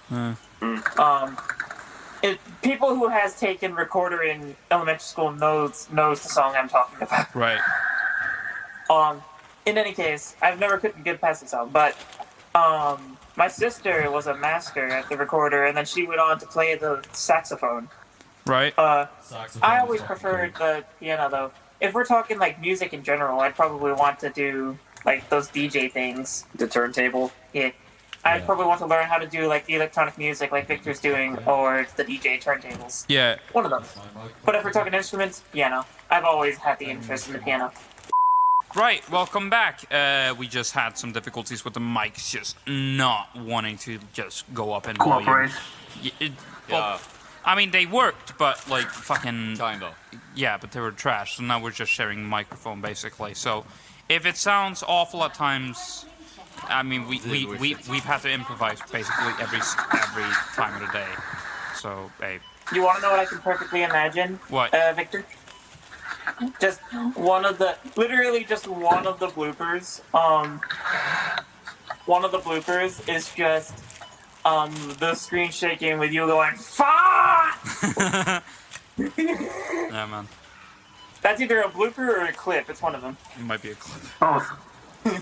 S3: People who has taken recorder in elementary school knows the song I'm talking about.
S1: Right.
S3: In any case, I've never couldn't get past the song, but my sister was a master at the recorder, and then she went on to play the saxophone.
S1: Right.
S3: I always preferred the piano though. If we're talking like music in general, I'd probably want to do like those DJ things.
S6: The turntable.
S3: Yeah. I'd probably want to learn how to do like the electronic music like Victor's doing, or the DJ turntables.
S1: Yeah.
S3: One of them. But if we're talking instruments, piano. I've always had the interest in the piano.
S1: Right, welcome back. We just had some difficulties with the mics just not wanting to just go up in volume.
S5: Cooperate.
S1: Well, I mean, they worked, but like fucking...
S4: Kinda.
S1: Yeah, but they were trash, so now we're just sharing microphone, basically. So if it sounds awful at times, I mean, we've had to improvise basically every time of the day. So, hey.
S3: You want to know what I can perfectly imagine?
S1: What?
S3: Victor? Just literally just one of the bloopers. One of the bloopers is just the screen shaking with you going, fuck!
S1: Yeah, man.
S3: That's either a blooper or a clip. It's one of them.
S1: It might be a clip.
S5: Both.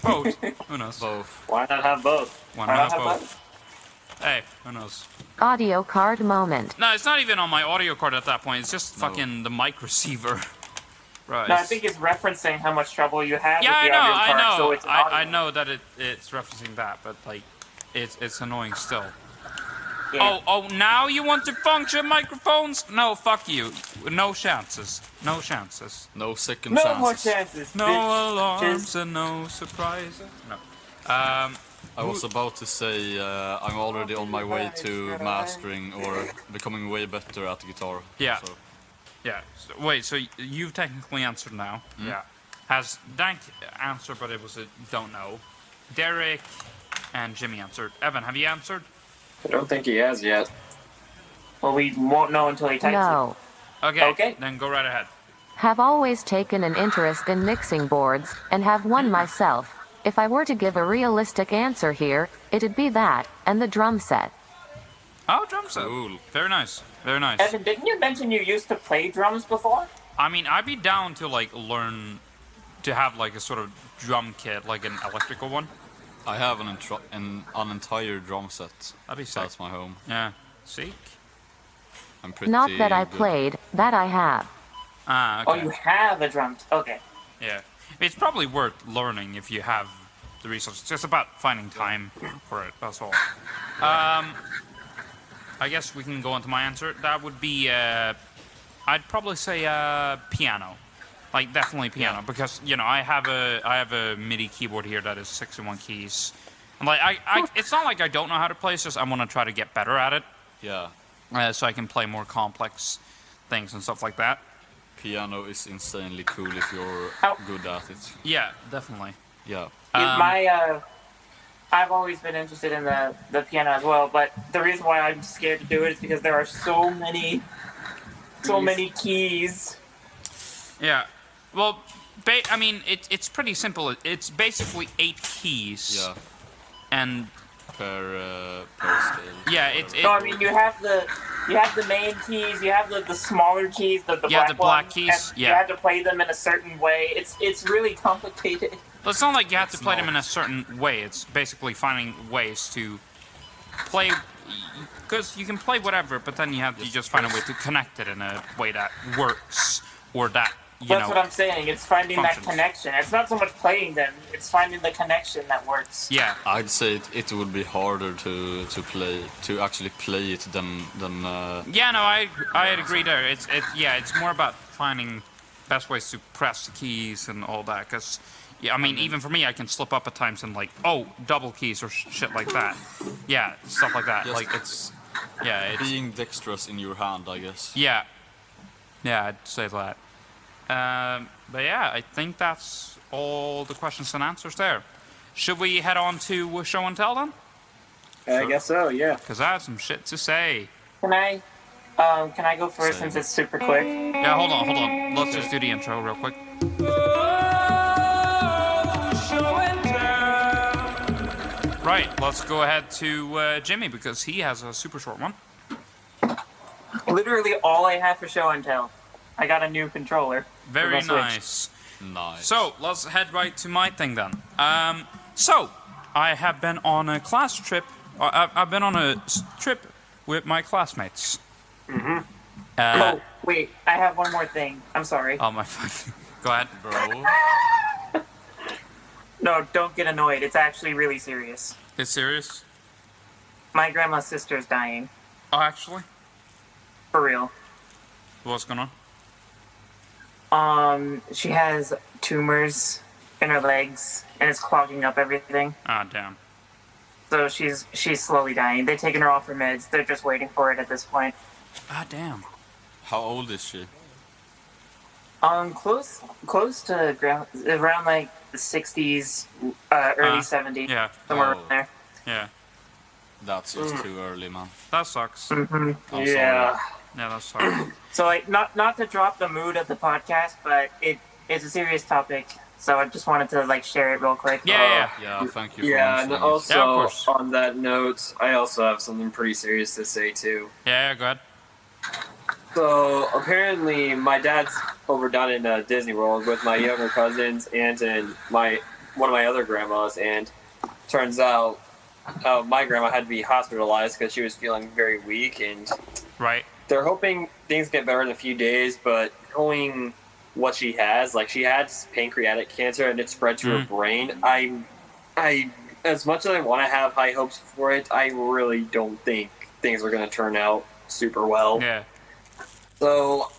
S1: Both. Who knows?
S4: Both.
S6: Why not have both?
S1: Why
S3: Why
S1: not
S3: not have
S1: both? Hey, who knows?
S2: Audio card moment.
S1: No, it's not even on my audio card at that point. It's just fucking the mic receiver. Right.
S3: No, I think it's referencing how much trouble you had
S1: Yeah,
S3: with the audio card,
S1: I know.
S3: so it's audio.
S1: I know that it's referencing that, but like, it's annoying still.
S3: Yeah.
S1: Oh, now you want to function microphones? No, fuck you. No chances. No chances.
S4: No second
S3: No
S4: chances.
S3: more chances.
S1: No
S3: bitches.
S1: alarms and no surprises. No.
S4: I was about to say I'm already on my way to mastering or becoming way better at the guitar.
S1: Yeah.
S4: So.
S1: Yeah. So, wait, so you've technically answered now. Yeah. Has Dank answered, but it was a don't know. Derek and Jimmy answered. Evan, have you answered?
S6: I don't think he has yet.
S3: Well, we won't know until he types
S2: No.
S1: Okay.
S3: Okay.
S1: Then go right ahead.
S2: Have always taken an interest in mixing boards, and have one myself. If I were to give a realistic answer here, it'd be that, and the drum set.
S1: Oh, drum set.
S4: Cool.
S1: Very nice. Very nice.
S3: it. Evan, didn't you mention you used to play drums before?
S1: I mean, I'd be down to like learn to have like a sort of drum kit, like an electrical one.
S4: I have an entire drum set.
S1: That'd be sick.
S4: That's my home.
S1: Yeah. Seek.
S4: I'm pretty
S2: Not that I
S4: good.
S2: played, that I have.
S1: Ah,
S3: Oh,
S1: okay.
S3: you have a drum. Okay.
S1: Yeah. It's probably worth learning if you have the resources. It's just about finding time for it. That's all. I guess we can go on to my answer. That would be, I'd probably say piano. Like definitely piano, because you know I have a MIDI keyboard here that is 61 keys, and like it's not like I don't know how to play. It's just I want to try to get better at it,
S4: Yeah.
S1: so I can play more complex things and stuff like that.
S4: Piano is insanely cool if you're
S3: How-
S4: good at it.
S1: Yeah, definitely.
S4: Yeah.
S3: I've always been interested in the piano as well, but the reason why I'm scared to do it is because there are so many keys.
S1: Yeah. Well, I mean, it's pretty simple. It's basically 8 keys.
S4: Yeah.
S1: And
S4: Per scale.
S1: yeah,
S3: So I mean, you have the main keys, you have the smaller keys, the
S1: Yeah,
S3: black
S1: the black
S3: ones,
S1: keys,
S3: and
S1: yeah.
S3: you have to play them in a certain way. It's really complicated.
S1: Well, it's not like you have to
S4: It's
S1: play them
S4: not.
S1: in a certain way. It's basically finding ways to play, because you can play whatever, but then you just find a way to connect it in a way that works, or that
S3: That's what I'm saying. It's finding
S1: functions.
S3: that connection. It's not so much playing them; it's finding the connection that works.
S1: Yeah.
S4: I'd say it would be harder to actually play it than
S1: Yeah, no, I'd agree there. It's more about finding best ways to press the keys and all that. Because, I mean, even for me, I can slip up at times and like, double keys or shit like that. Yeah, stuff like that.
S4: Just
S1: like it's
S4: being dexterous in your hand, I guess.
S1: yeah, I'd say that. But yeah, I think that's all the questions and answers there. Should we head on to show and tell then?
S6: I guess so, yeah.
S1: Because I have some shit to say.
S3: Can I go first
S4: Same.
S3: since it's super quick?
S1: Yeah, hold on. Let's just do the intro real quick. Right, let's go ahead to Jimmy because he has a super short one.
S3: Literally all I have for show and tell. I got a new controller.
S1: Very
S3: For my Switch.
S1: nice.
S4: Nice.
S1: So, let's head right to my thing then. So, I have been on a class trip. I've been on a trip with my classmates. Mm-hmm.
S3: Oh, wait, I have one more thing. I'm sorry.
S1: Oh my fucking... Go ahead.
S4: bro.
S3: No, don't get annoyed. It's actually really serious.
S1: It's serious?
S3: My grandma's sister's dying.
S1: Oh, actually?
S3: For real.
S1: What's going on?
S3: She has tumors in her legs, and it's clogging up everything.
S1: Ah, damn.
S3: So she's slowly dying. They've taken her off her meds. They're just waiting for it at this point.
S1: Ah, damn.
S4: How old is she?
S3: Close to around like the 60s, early 70s.
S1: Yeah,
S3: Somewhere
S4: Oh.
S3: around there.
S1: yeah.
S4: That's just too early, man.
S1: That sucks.
S4: I'm
S3: Yeah.
S4: sorry.
S1: Yeah, that sucks.
S3: So like, not to drop the mood of the podcast, but it's a serious topic. So I just wanted to like share it real quick.
S1: Yeah.
S4: Yeah, thank you for
S6: Yeah, and
S4: mentioning it.
S6: also
S1: Yeah, of course.
S6: on that note, I also have something pretty serious to say too.
S1: Yeah, go ahead.
S6: So apparently, my dad's over down in Disney World with my younger cousins, aunt, and one of my other grandmas. And turns out, my grandma had to be hospitalized because she was feeling very weak, and
S1: Right.
S6: they're hoping things get better in a few days. But knowing what she has, like she had pancreatic cancer and it spread to her brain, I as much as I want to have high hopes for it, I really don't think things are going to turn out super well.
S1: Yeah.
S6: So,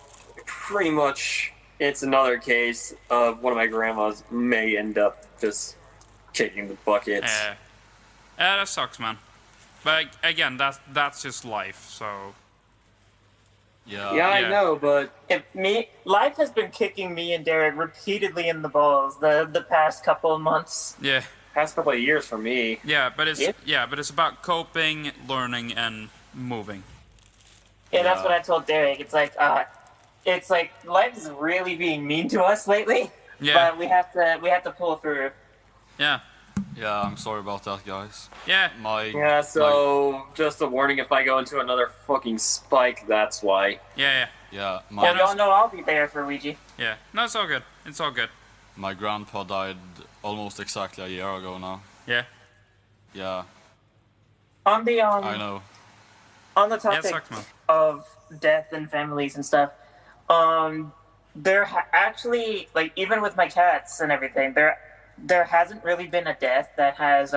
S6: pretty much, it's another case of one of my grandmas may end up just kicking the bucket.
S1: Yeah, that sucks, man. But again, that's just life. So
S6: Yeah,
S1: Yeah.
S6: I know, but
S3: Life has been kicking me and Derek repeatedly in the balls the past couple of months.
S1: yeah,
S6: past couple of years for me.
S1: yeah. But it's
S3: Yeah.
S1: but it's about coping, learning, and moving.
S3: Yeah, that's what I told Derek. It's like life is really being mean to us lately.
S1: Yeah.
S3: But we have to pull through.
S1: Yeah,
S4: Yeah, I'm sorry about that, guys.
S1: yeah.
S6: Yeah, so just a warning, if I go into another fucking spike, that's why.
S1: Yeah.
S4: Yeah,
S3: Yeah, we all know I'll be there for Ouija.
S1: Yeah. No, it's all good. It's all good.
S4: my grandpa died almost exactly a year ago now.
S1: Yeah.
S4: Yeah,
S3: On the
S4: I know.
S3: on the
S1: Yeah, it
S3: topic
S1: sucks, man.
S3: of death and families and stuff, actually, like, even with my cats and everything, there hasn't really been a death that has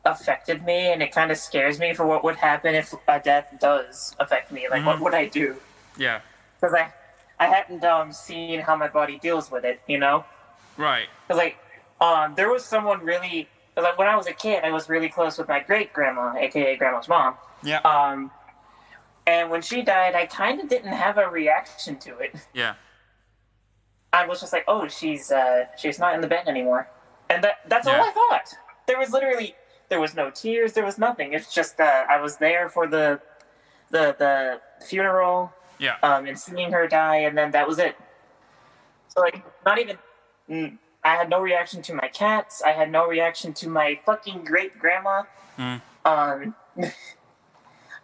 S3: affected me, and it kind of scares me for what would happen if a death does affect me. Like, what would I do?
S1: Yeah.
S3: Because I hadn't seen how my body deals with it, you know?
S1: Right.
S3: Because, like, there was someone really... Like, when I was a kid, I was really close with my great-grandma, a.k.a. Grandma's mom.
S1: Yeah.
S3: And when she died, I kind of didn't have a reaction to it.
S1: Yeah.
S3: I was just like, oh, she's not in the bed anymore. And that's all
S1: Yeah.
S3: I thought. There was no tears, there was nothing. It's just I was there for the funeral,
S1: Yeah.
S3: and seeing her die, and then that was it. So, like, not even... I had no reaction to my cats. I had no reaction to my fucking great-grandma.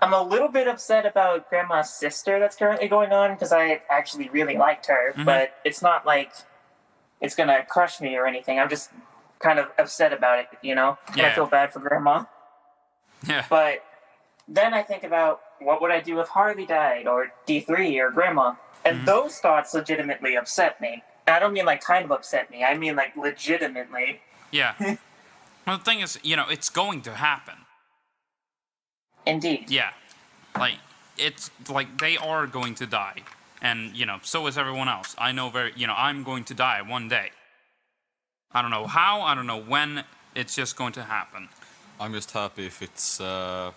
S3: I'm a little bit upset about Grandma's sister that's currently going on, because I actually really liked her, but it's not like it's gonna crush me or anything. I'm just kind of upset about it, you know? And I
S1: Yeah.
S3: feel bad for Grandma.
S1: Yeah.
S3: But then I think about, what would I do if Harley died, or D3, or Grandma? And those thoughts legitimately upset me. And I don't mean, like, kind of upset me. I mean, like, legitimately.
S1: Yeah. Well, the thing is, it's going to happen.
S3: Indeed.
S1: Yeah. Like, it's like they are going to die. And, so is everyone else. I know I'm going to die one day. I don't know how, I don't know when, it's just going to happen.
S4: I'm just happy if it's when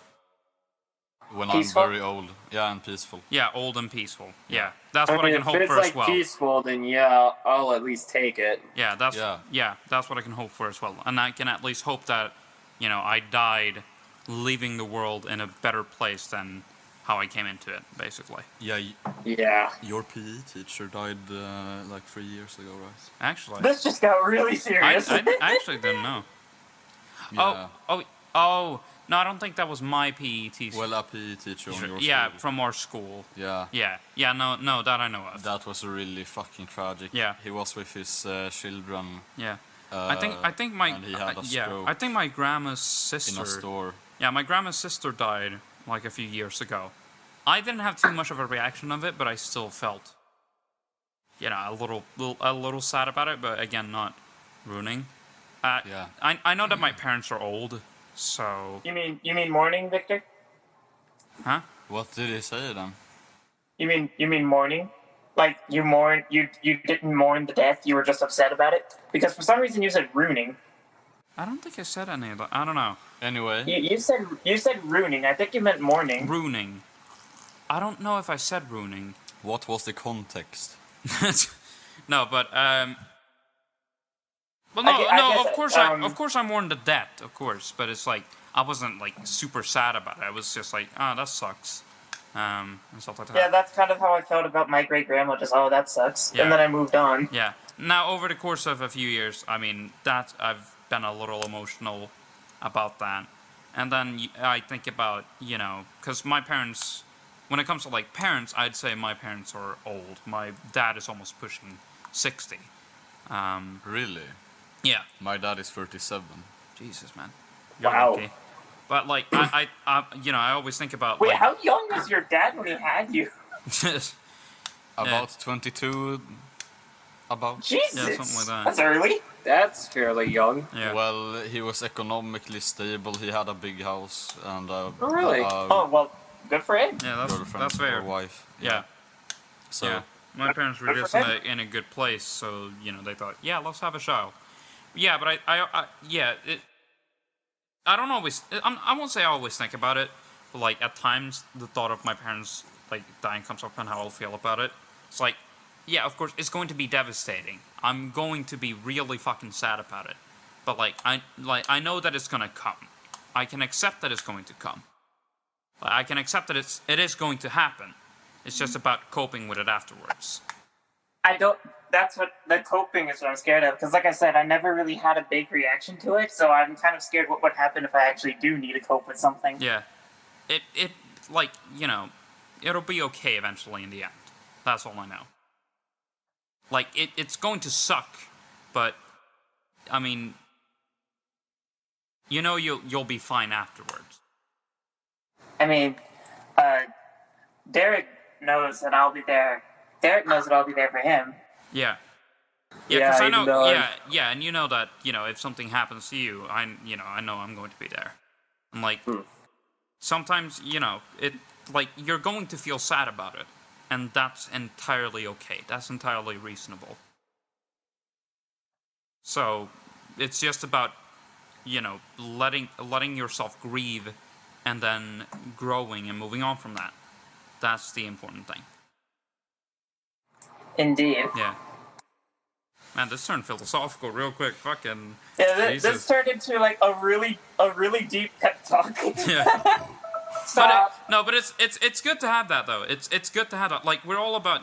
S3: Peaceful?
S4: I'm very old. Yeah, and peaceful.
S1: Yeah, old and peaceful. Yeah. That's what I can
S6: if
S1: hope
S6: it's
S1: for
S6: like
S1: as well.
S6: peaceful, then yeah, I'll at least take it.
S1: Yeah, that's that's what I can hope for as well. And I can at least hope that, I died leaving the world in a better place than how I came into it, basically.
S4: Yeah,
S6: Yeah.
S4: your PE teacher died like 3 years ago, right?
S1: Actually.
S3: This just got really serious.
S1: I actually didn't know.
S4: Yeah.
S1: Oh, no, I don't think that was my PE teacher.
S4: Well, a PE teacher on your
S1: Yeah,
S4: school.
S1: from our school.
S4: Yeah.
S1: Yeah, no, that I know of.
S4: That was really fucking tragic.
S1: Yeah.
S4: He was with his children.
S1: Yeah. I think my
S4: and he had a stroke
S1: I think my grandma's sister
S4: in a store.
S1: Yeah, my grandma's sister died like a few years ago. I didn't have too much of a reaction of it, but I still felt a little sad about it, but again, not ruining.
S4: Yeah.
S1: I know that my parents are old, so
S3: You mean mourning, Victor?
S1: huh?
S4: What did he say then?
S3: You mean mourning? Like, you didn't mourn the death, you were just upset about it? Because for some reason you said ruining.
S1: I don't think I said any of that. I don't know.
S4: Anyway.
S3: You said ruining. I think you meant mourning.
S1: Ruining. I don't know if I said ruining.
S4: What was the context?
S1: No, but well, no,
S3: I
S1: no.
S3: guess,
S1: Of course, I mourned the death, of course. But it's like I wasn't like super sad about it. I was just like, oh, that sucks, and stuff like that.
S3: Yeah, that's kind of how I felt about my great grandma. Just, oh, that sucks,
S1: Yeah.
S3: and then I moved on.
S1: Yeah. Now, over the course of a few years, I mean, that I've been a little emotional about that, and then I think about because my parents, when it comes to like parents, I'd say my parents are old. My dad is almost pushing 60.
S4: Really?
S1: Yeah.
S4: My dad is 37.
S1: Jesus, man. You're
S3: Wow.
S1: lucky. But like I I always think about
S3: Wait,
S1: like
S3: how young was your dad when he had you?
S4: About 22. About.
S3: Jesus.
S1: Yeah, something like that.
S3: That's early.
S6: That's fairly young.
S1: Yeah.
S4: Well, he was economically stable. He had a big house and
S6: Oh, really?
S3: Oh, well, good for him.
S1: Yeah,
S4: girlfriend
S1: that's fair.
S4: or wife.
S1: Yeah.
S4: So
S1: Yeah. My parents were
S3: Good
S1: just
S3: for him.
S1: in a good place, so they thought, yeah, let's have a child. Yeah, but I don't always. I won't say I always think about it, but like at times the thought of my parents like dying comes up and how I'll feel about it. It's like, yeah, of course it's going to be devastating. I'm going to be really fucking sad about it, but I know that it's gonna come. I can accept that it's going to come. I can accept that it is going to happen. It's just about coping with it afterwards.
S3: That's what the coping is what I'm scared of. Because, like I said, I never really had a big reaction to it, so I'm kind of scared what would happen if I actually do need to cope with something.
S1: Yeah. It like, it'll be okay eventually in the end. That's all I know. Like, it's going to suck, but, I mean, you'll be fine afterwards.
S3: I mean, Derek knows that I'll be there. Derek knows that I'll be there for him.
S1: Yeah.
S6: Yeah,
S1: Yeah, because I
S6: even
S1: know,
S6: though
S1: yeah, and you know that, if something happens to you, I know I'm going to be there. And, like, sometimes, you're going to feel sad about it. And that's entirely okay. That's entirely reasonable. So, it's just about, letting yourself grieve and then growing and moving on from that. That's the important thing.
S3: Indeed.
S1: Yeah. Man, this turned philosophical real quick. Fucking.
S3: Yeah, this
S1: Jesus.
S3: turned into like a really deep pep talk.
S1: Yeah.
S3: Stop.
S1: But it's good to have that though. It's good to have that. Like we're all about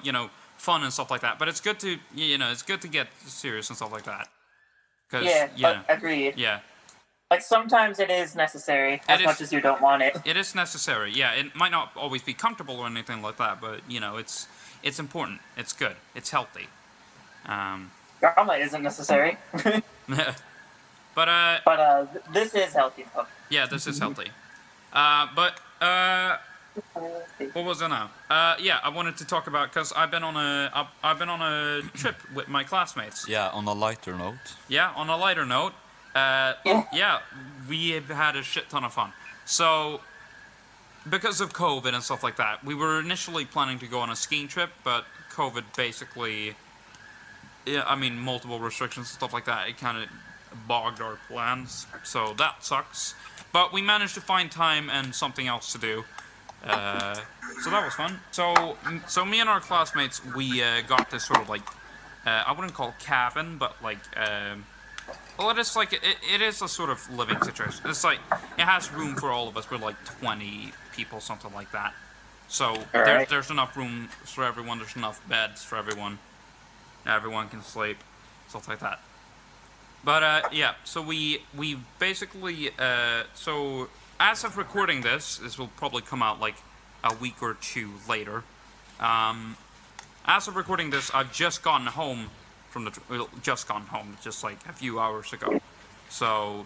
S1: fun and stuff like that. But it's good to it's good to get serious and stuff like that. Cause,
S3: Yeah, agreed.
S1: Yeah.
S3: Like sometimes it is necessary as much as you don't want it.
S1: It is necessary. Yeah. It might not always be comfortable or anything like that, but it's important. It's good. It's healthy.
S3: Drama isn't necessary.
S1: But
S3: this is healthy though.
S1: yeah, this is healthy. But what was it now? Yeah, I wanted to talk about because I've been on a trip with my classmates.
S4: yeah, on a lighter note.
S1: Yeah, on a lighter note, yeah, we have had a shit ton of fun. So, because of COVID and stuff like that, we were initially planning to go on a skiing trip, but COVID basically, multiple restrictions and stuff like that, it kind of bogged our plans. So that sucks. But we managed to find time and something else to do. So that was fun. So me and our classmates, we got this sort of like, I wouldn't call it cabin, but like, well, it is like, it is a sort of living situation. It's like, it has room for all of us. We're like 20 people, something like that. So there's enough room for everyone. There's enough beds for everyone. Everyone can sleep, stuff like that. But yeah, so we basically so as of recording this will probably come out like a week or two later. As of recording this, I've just gotten home from just like a few hours ago. So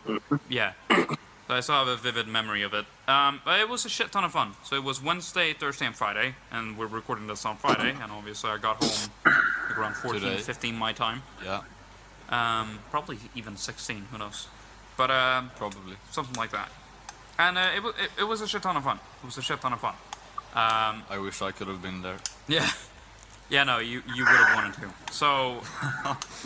S1: yeah, so I still have a vivid memory of it. But it was a shit ton of fun. So it was Wednesday, Thursday, and Friday, and we're recording this on Friday. And obviously, I got home like around 14,
S4: Today.
S1: 15 my time.
S4: Yeah,
S1: Probably even 16, who knows? But
S4: probably.
S1: something like that. And it was a shit ton of fun. It was a shit ton of fun.
S4: I wish I could have been there.
S1: Yeah. Yeah, no, you would have wanted to. So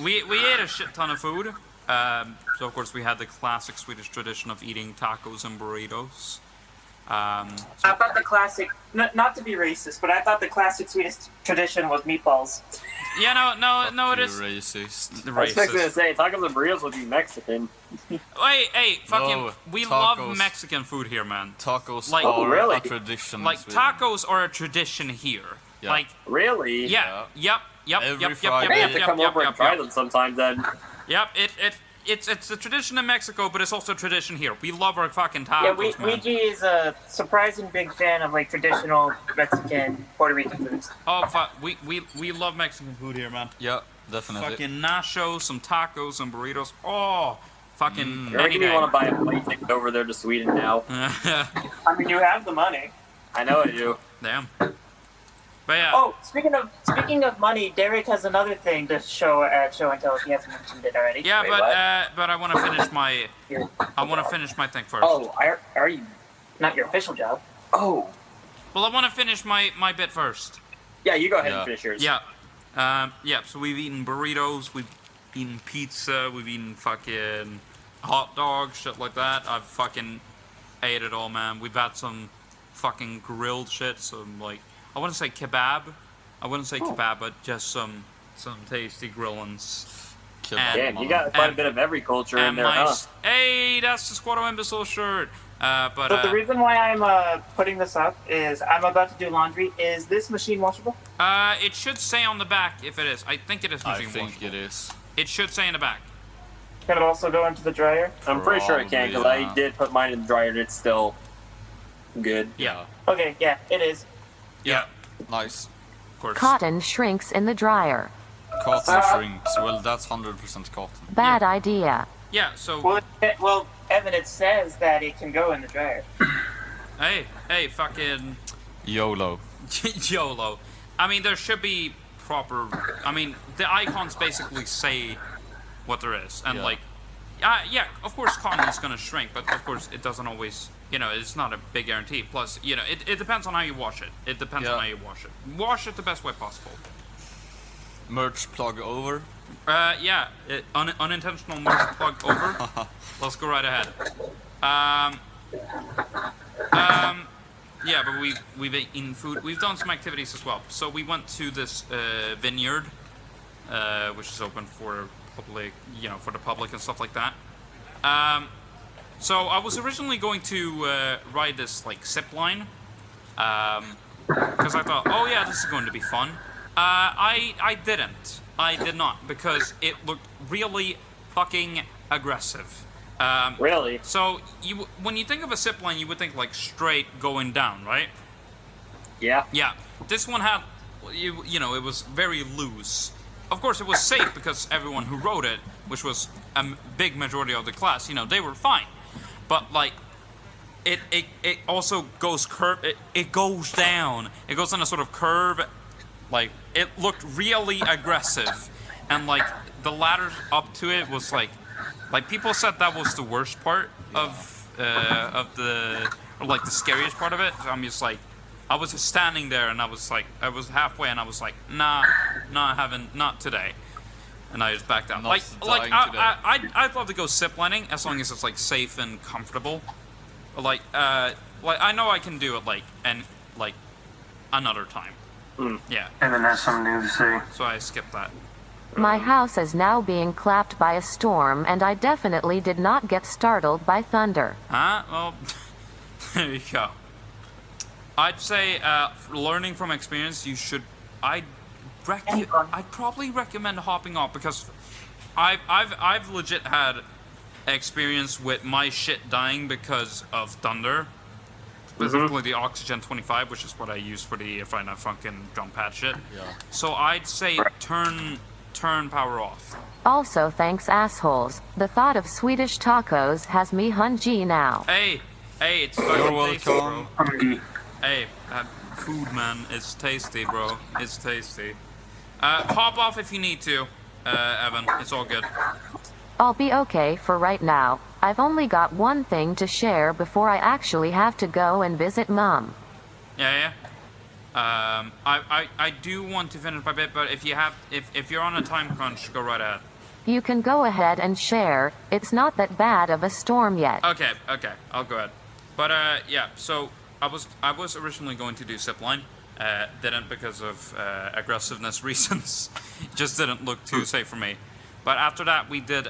S1: we ate a shit ton of food. So of course we had the classic Swedish tradition of eating tacos and burritos.
S3: I thought the classic, not to be racist, but I thought the classic Swedish tradition was meatballs.
S1: Yeah, no, it is
S4: Racist.
S6: I was going to
S1: racist.
S6: say, tacos and burritos would be Mexican.
S1: Hey, fucking,
S4: No,
S1: we
S4: tacos.
S1: love Mexican food here, man.
S4: Tacos
S1: Like-
S6: Oh,
S4: are
S6: really?
S4: a tradition.
S1: Like
S4: in Sweden.
S1: tacos are a tradition here.
S4: Yeah.
S1: Like,
S6: Really?
S1: yeah, yep,
S4: Every
S6: I
S4: Friday.
S6: may have to come over and try them sometime then.
S1: Yep, it's a tradition in Mexico, but it's also a tradition here. We love our fucking tacos,
S3: Yeah,
S1: man.
S3: Luigi is a surprising big fan of like traditional Mexican, Puerto Rican foods.
S1: Oh, we love Mexican food here, man.
S4: Yeah, definitely.
S1: Fucking nachos, some tacos, some burritos. Oh, fucking
S6: You're
S1: any
S6: making me
S1: day.
S6: want to buy a plane ticket over there to Sweden now.
S3: I mean, you have the money.
S6: I know I do.
S1: Damn. But yeah.
S3: Oh, speaking of money, Derek has another thing to show at Show and Tell if he hasn't mentioned it already.
S1: Yeah,
S6: Wait,
S1: but I want to finish my thing first.
S6: Oh, are you?
S3: Not your official job.
S6: Oh.
S1: Well, I want to finish my bit first.
S6: Yeah, you go ahead
S4: Yeah.
S6: and finish yours.
S1: Yeah. So we've eaten burritos, we've eaten pizza, we've eaten fucking hot dogs, shit like that. I've fucking ate it all, man. We've had some fucking grilled shit, some like, I wouldn't say kebab. I wouldn't say kebab, but just some tasty grillings.
S6: Damn, you got quite a bit of every culture in
S1: And
S6: there,
S1: my,
S6: huh?
S1: hey, that's the Squad of Imbecile shirt. But
S3: the reason why I'm putting this up is I'm about to do laundry. Is this machine washable?
S1: it should say on the back if it is. I think it is
S4: I
S1: machine
S4: think
S1: washable.
S4: it is.
S1: It should say in the back.
S3: Can it also go into the dryer?
S6: I'm pretty sure I can, because
S4: Probably,
S6: I did put mine in the dryer and it's still good.
S1: Yeah.
S3: Okay, yeah, it is.
S1: Yeah.
S4: Nice.
S1: Of course.
S2: Cotton shrinks in the dryer.
S4: Cotton shrinks. Well, that's 100% cotton.
S2: Bad idea.
S1: Yeah. So
S3: Well, Evan, it says that it can go in the dryer.
S1: hey, fucking
S4: YOLO.
S1: YOLO. I mean, there should be proper. I mean, the icons basically say what there is, and
S4: Yeah.
S1: like, yeah, of course, cotton is gonna shrink, but of course, it doesn't always. You know, it's not a big guarantee. Plus, you know, it depends on how you wash it. It depends on
S4: Yeah.
S1: how you wash it. Wash it the best way possible.
S4: Merch plug over.
S1: Yeah, unintentional merch plug over. Let's go right ahead. Yeah, but we've eaten food. We've done some activities as well. So we went to this vineyard, which is open for public, you know, for the public and stuff like that. So I was originally going to ride this like zip line, because I thought, oh yeah, this is going to be fun. I didn't. I did not, because it looked really fucking aggressive.
S6: Really?
S1: So when you think of a zip line, you would think like straight going down, right?
S6: Yeah.
S1: Yeah. This one had, you know, it was very loose. Of course, it was safe because everyone who rode it, which was a big majority of the class, you know, they were fine. But like, it also goes it goes down. It goes on a sort of curve. Like, it looked really aggressive, and like the ladder up to it was like people said that was the worst part of the, or like the scariest part of it. So I'm just like, I was just standing there and I was halfway and I was like, nah, not today. And I just backed out.
S4: Not dying today.
S1: I'd love to go ziplining as long as it's like safe and comfortable. Like I know I can do it like another time. Yeah.
S5: Evan has something new to say.
S1: So I skipped that.
S2: My house is now being clapped by a storm, and I definitely did not get startled by thunder.
S1: Huh? Well, there you go. I'd say, learning from experience, you should. I'd probably recommend hopping off, because I've legit had experience with my shit dying because of thunder. Specifically the Oxygen 25, which is what I use for the if I not fucking jump pad shit.
S4: Yeah.
S1: So I'd say turn power off.
S2: Also, thanks, assholes. The thought of Swedish tacos has me hungry now.
S1: Hey, it's fucking
S4: You're
S1: tasty, bro.
S4: welcome.
S5: Hungry.
S1: Hey, food, man. It's tasty, bro. It's tasty. Hop off if you need to, Evan. It's all good.
S2: I'll be okay for right now. I've only got one thing to share before I actually have to go and visit Mom.
S1: Yeah. I do want to finish my bit, but if you're on a time crunch, go right ahead.
S2: You can go ahead and share. It's not that bad of a storm yet.
S1: Okay, I'll go ahead. But yeah, so I was originally going to do zipline, didn't because of aggressiveness reasons. It just didn't look too safe for me. But after that, we did.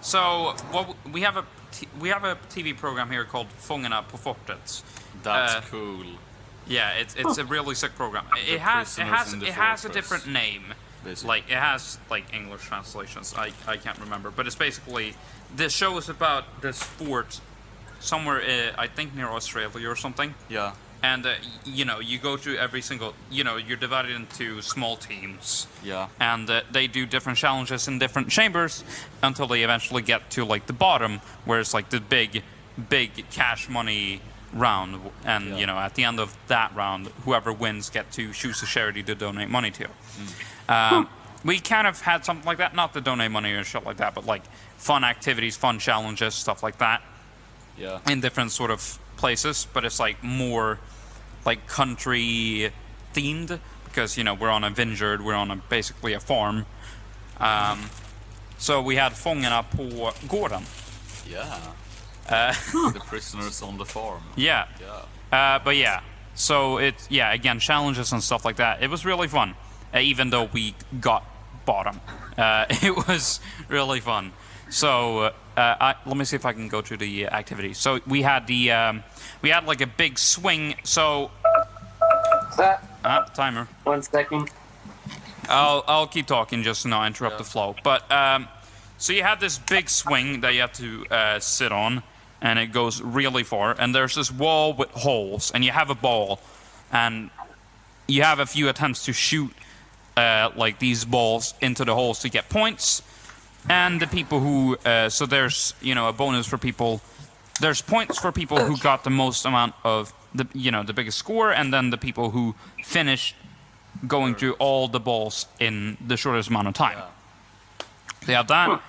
S1: So we have a TV program here called Fångarna på fortet.
S4: That's cool.
S1: Yeah, it's a really sick program. It has a different name.
S4: basically.
S1: Like, it has, like, English translations. I can't remember. But it's basically... This show is about this sport somewhere, I think, near Australia or something.
S4: Yeah.
S1: And, you know, you go through every single... You know, you're divided into small teams.
S4: Yeah.
S1: And they do different challenges in different chambers until they eventually get to, like, the bottom, where it's, like, the big cash money round. And, you know, at the end of that round, whoever wins get to choose a charity to donate money to. We kind of had something like that. Not to donate money or shit like that, but, like, fun activities, fun challenges, stuff like that.
S4: Yeah.
S1: In different sort of places. But it's, like, more... like country themed, because, you know, we're on a vineyard, we're on basically a farm. So we had Fångarna på gården.
S4: Yeah. The prisoners on the farm.
S1: Yeah. But yeah, so it's, yeah, again, challenges and stuff like that. It was really fun, even though we got bottom. It was really fun. So let me see if I can go to the activities. So we had like a big swing. So timer.
S6: 1 second.
S1: I'll keep talking just to not interrupt the flow. But so you had this big swing that you have to sit on, and it goes really far. And there's this wall with holes, and you have a ball, and you have a few attempts to shoot like these balls into the holes to get points. And the people who, so there's, you know, a bonus for people. There's points for people who got the most amount of the, you know, the biggest score, and then the people who finished going through all the balls in the shortest amount of time. They have that.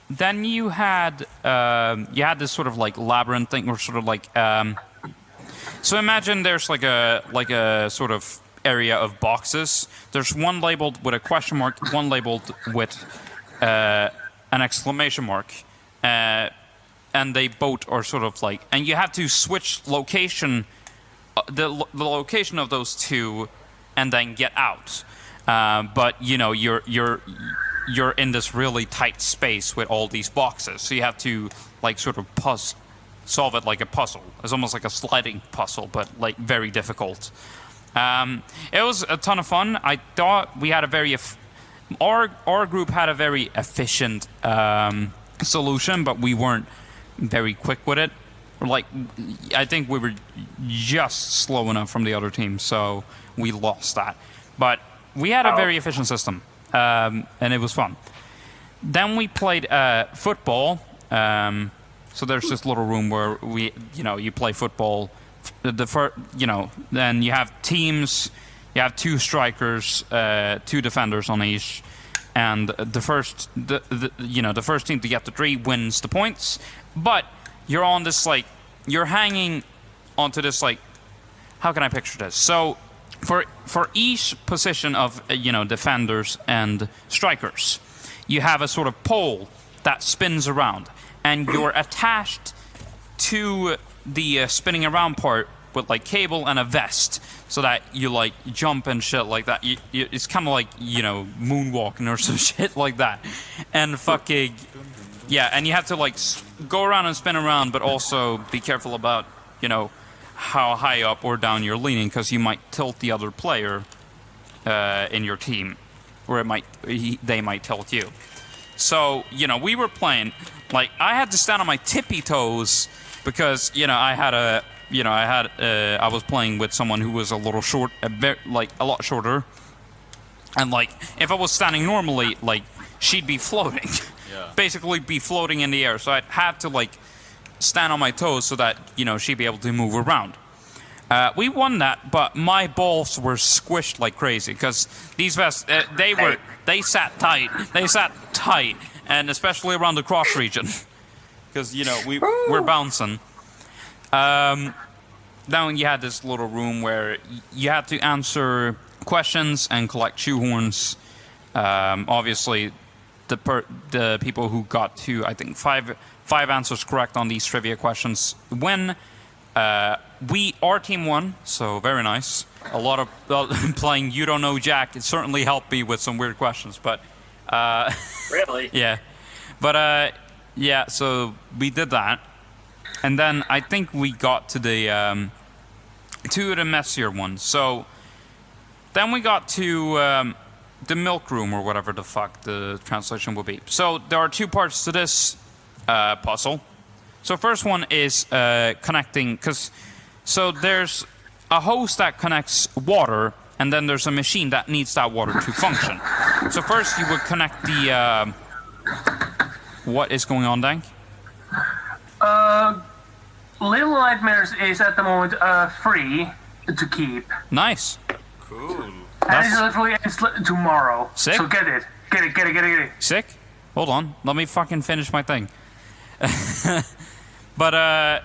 S1: Then you had this sort of like labyrinth thing, or sort of like. So imagine there's like a sort of area of boxes. There's one labeled with a question mark, one labeled with an exclamation mark, and they both are sort of like, and you have to switch location, the location of those two, and then get out. But you know, you're in this really tight space with all these boxes, so you have to like sort of solve it like a puzzle. It's almost like a sliding puzzle, but like very difficult. It was a ton of fun. I thought we had a very our group had a very efficient solution, but we weren't very quick with it. Like, I think we were just slow enough from the other team, so we lost that. But we had a very efficient system, and it was fun. Then we played football. So there's this little room where you play football. Then you have teams. You have 2 strikers, 2 defenders on each, and the first team to get the 3 wins the points. But you're on this you're hanging onto this how can I picture this? So for each position of defenders and strikers, you have a sort of pole that spins around, and you're attached to the spinning around part with cable and a vest, so that you jump and shit like that. It's kind of like moonwalking or some shit like that, and fucking yeah. And you have to go around and spin around, but also be careful about how high up or down you're leaning, because you might tilt the other player in your team, or they might tilt you. So we were playing. I had to stand on my tippy toes because I was playing with someone who was a little short, a lot shorter, and if I was standing normally, she'd be floating, basically be floating in the air. So I'd have to stand on my toes so that she'd be able to move around. We won that, but my balls were squished like crazy because these vests they sat tight, and especially around the cross region, because we're bouncing. Then you had this little room where you had to answer questions and collect shoehorns. Obviously, the people who got to, I think, five answers correct on these trivia questions win. Our team won, so very nice. A lot of playing You Don't Know Jack. It certainly helped me with some weird questions, but
S6: really,
S1: yeah. But yeah, so we did that, and then I think we got to the two of the messier ones. So Then we got to the milk room, or whatever the fuck the translation would be. So there are 2 parts to this puzzle. So first one is connecting, so there's a hose that connects water, and then there's a machine that needs that water to function. So first you would connect the... what is going on, Dank?
S5: Little Nightmares is at the moment free to keep.
S1: Nice.
S6: Cool.
S5: And it's literally tomorrow.
S1: Sick.
S5: So get it. Get it.
S1: Sick? Hold on. Let me fucking finish my thing. But,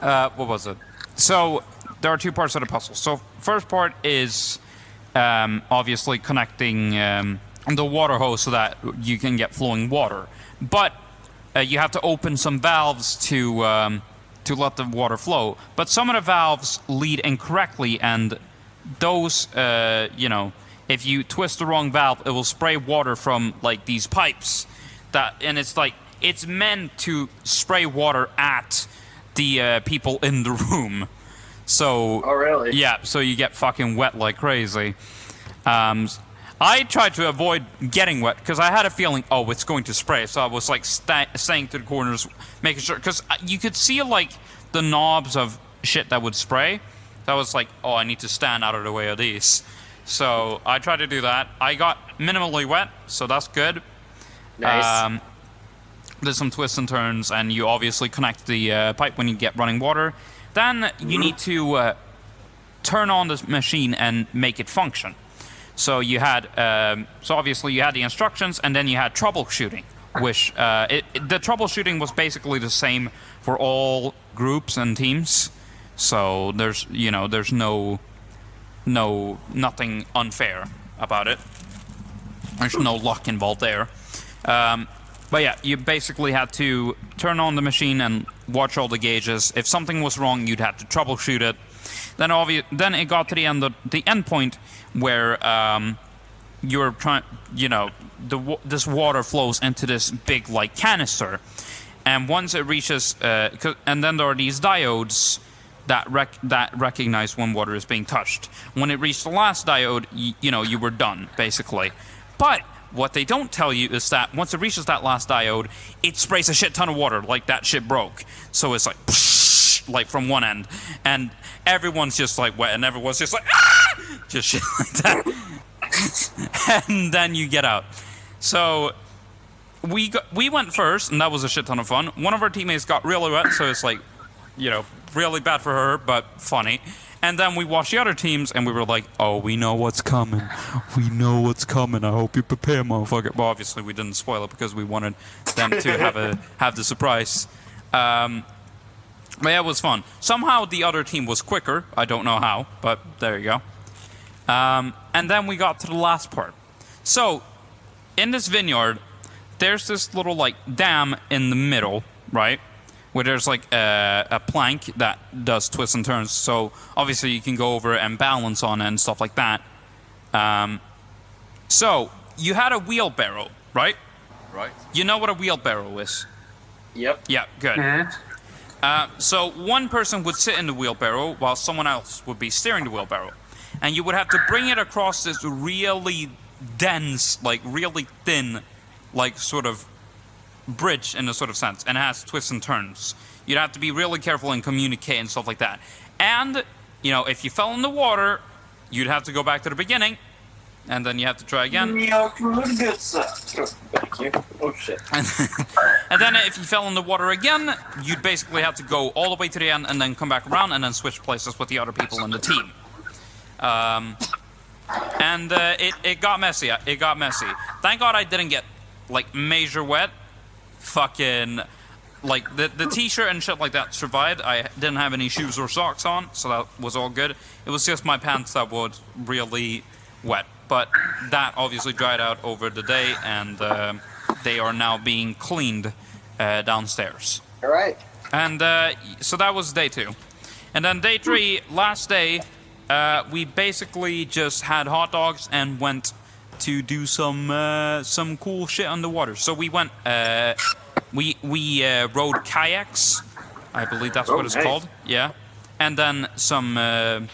S1: what was it? So, there are 2 parts of the puzzle. So, first part is, obviously connecting the water hose so that you can get flowing water. But, you have to open some valves to let the water flow. But some of the valves lead incorrectly, and those, if you twist the wrong valve, it will spray water from, like, these pipes. And it's like, it's meant to spray water at the people in the room. So...
S6: Oh, really?
S1: Yeah, so you get fucking wet like crazy. I tried to avoid getting wet, because I had a feeling, oh, it's going to spray. So I was, like, staying to the corners, making sure... Because you could see, like, the knobs of shit that would spray. So I was like, oh, I need to stand out of the way of these. So I tried to do that. I got minimally wet, so that's good.
S6: Nice.
S1: There's some twists and turns, and you obviously connect the pipe when you get running water. Then you need to turn on this machine and make it function. So you had, so obviously you had the instructions, and then you had troubleshooting, which the troubleshooting was basically the same for all groups and teams. So there's nothing unfair about it. There's no luck involved there. But yeah, you basically had to turn on the machine and watch all the gauges. If something was wrong, you'd have to troubleshoot it. Then it got to the end point where you're trying, this water flows into this big, like, canister, and once it reaches, and then there are these diodes that recognize when water is being touched. When it reached the last diode, you were done, basically. But what they don't tell you is that once it reaches that last diode, it sprays a shit ton of water, like that shit broke. So it's like, psh, like from one end, and everyone's just like wet, and everyone's just like, ah! Just shit like that. And then you get out. So we went first, and that was a shit ton of fun. One of our teammates got really wet, so it's like, really bad for her, but funny. And then we watched the other teams, and we were like, oh, we know what's coming. We know what's coming. I hope you prepare, motherfucker. Well, obviously, we didn't spoil it because we wanted them to have the surprise. But yeah, it was fun. Somehow the other team was quicker. I don't know how, but there you go. And then we got to the last part. So, in this vineyard, there's this little, like, dam in the middle, right? Where there's like a plank that does twists and turns. So obviously you can go over and balance on it and stuff like that. So you had a wheelbarrow, right?
S6: Right.
S1: You know what a wheelbarrow is?
S6: Yep.
S1: Yeah, good. So one person would sit in the wheelbarrow while someone else would be steering the wheelbarrow. And you would have to bring it across this really dense, like really thin, like sort of bridge in a sort of sense, and it has twists and turns. You'd have to be really careful and communicate and stuff like that. And, if you fell in the water, you'd have to go back to the beginning, and then you have to try again.
S6: Thank you. Oh, shit.
S1: And then if you fell in the water again, you'd basically have to go all the way to the end and then come back around and then switch places with the other people in the team. And it got messy. It got messy. Thank God I didn't get, like, major wet. Fucking, like, the t-shirt and shit like that survived. I didn't have any shoes or socks on, so that was all good. It was just my pants that was really wet. But that obviously dried out over the day, and they are now being cleaned downstairs.
S6: All right.
S1: And so that was day 2. And then day 3, last day, we basically just had hot dogs and went to do some cool shit underwater. So we went, we rode kayaks, I believe that's what it's called. Yeah, and then some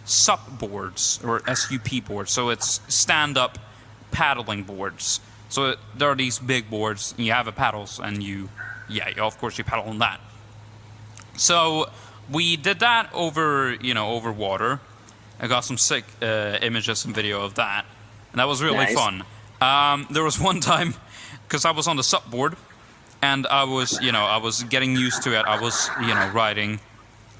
S1: SUP boards, or SUP boards. So it's stand-up paddling boards. So there are these big boards, and you have a paddles, and of course you paddle on that. So we did that over water. I got some sick images and video of that, and that was really fun. There was one time, because I was on the SUP board, and I was getting used to it. I was, riding.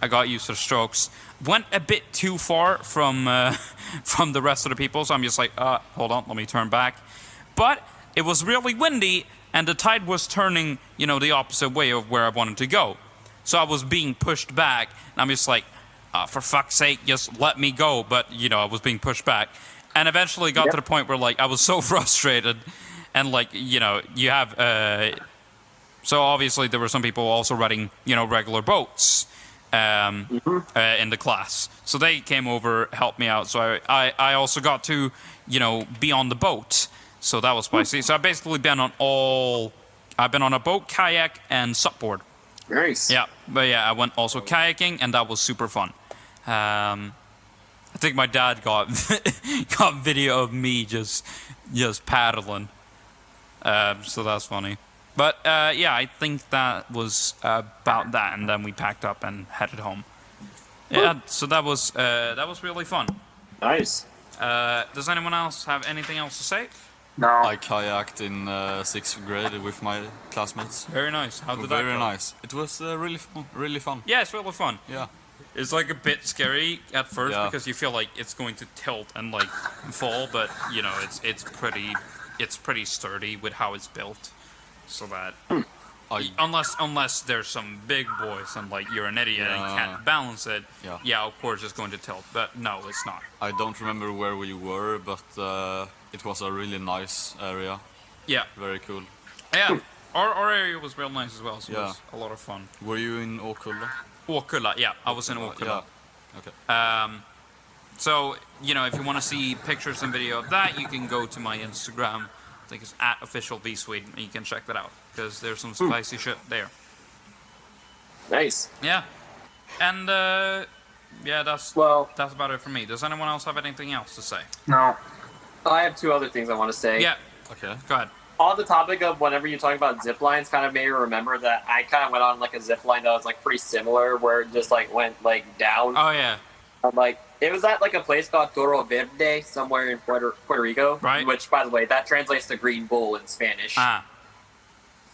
S1: I got used to the strokes. Went a bit too far from the rest of the people, so I'm just like, hold on, let me turn back. But it was really windy, and the tide was turning, the opposite way of where I wanted to go. So I was being pushed back, and I'm just like, for fuck's sake, just let me go. But, I was being pushed back. And eventually got to the point where, like, I was so frustrated, and, like, you have... so obviously there were some people also riding, regular boats in the class. So they came over, helped me out. So I also got to, be on the boat. So that was spicy. So I've basically been on I've been on a boat, kayak, and SUP board.
S6: Nice.
S1: Yeah, but I went also kayaking, and that was super fun. I think my dad got video of me just paddling. So that's funny. But I think that was about that, and then we packed up and headed home. Yeah, so that was really fun.
S6: Nice.
S1: Does anyone else have anything else to say?
S5: No.
S4: I kayaked in 6th grade with my classmates.
S1: Very nice. How did that go?
S4: Very nice. It was really fun.
S1: Yeah, it's really fun.
S4: Yeah.
S1: It's like a bit scary at first because you feel like it's going to tilt and like fall, but it's pretty sturdy with how it's built, so that unless there's some big boys and like you're an idiot and can't balance it, of course it's going to tilt. But no, it's not.
S4: I don't remember where we were, but it was a really nice area. Yeah. Very cool.
S1: Yeah. Our area was real nice as well, so it was a lot of fun.
S4: Were you in Åkulla?
S1: Åkulla, yeah. I was in Åkulla.
S4: Yeah. Okay.
S1: So, if you want to see pictures and video of that, you can go to my Instagram. I think it's @officialvsweden, and you can check that out, because there's some spicy shit there.
S6: Nice.
S1: Yeah. And, that's about it for me. Does anyone else have anything else to say?
S5: No.
S6: I have 2 other things I want to say.
S1: Yeah.
S4: Okay.
S1: Go ahead.
S6: On the topic of whenever you talk about zip lines, kind of made me remember that I kind of went on like a zip line that was like pretty similar, where it just like went like down.
S1: Oh yeah.
S6: Like it was at like a place called Toro Verde somewhere in Puerto Rico.
S1: Right.
S6: Which, by the way, that translates to green bull in Spanish.
S1: Ah.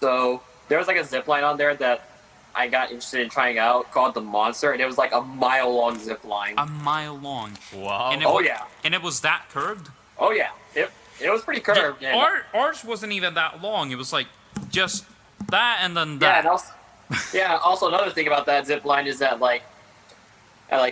S6: So there was like a zip line on there that I got interested in trying out called the Monster, and it was like a mile-long zip line.
S1: A mile long.
S4: Wow.
S1: And And it was that curved?
S6: Oh yeah. It was pretty curved.
S1: Yeah, ours wasn't even that long. It was like just that and then that.
S6: Yeah, and also another thing about that zip line is that like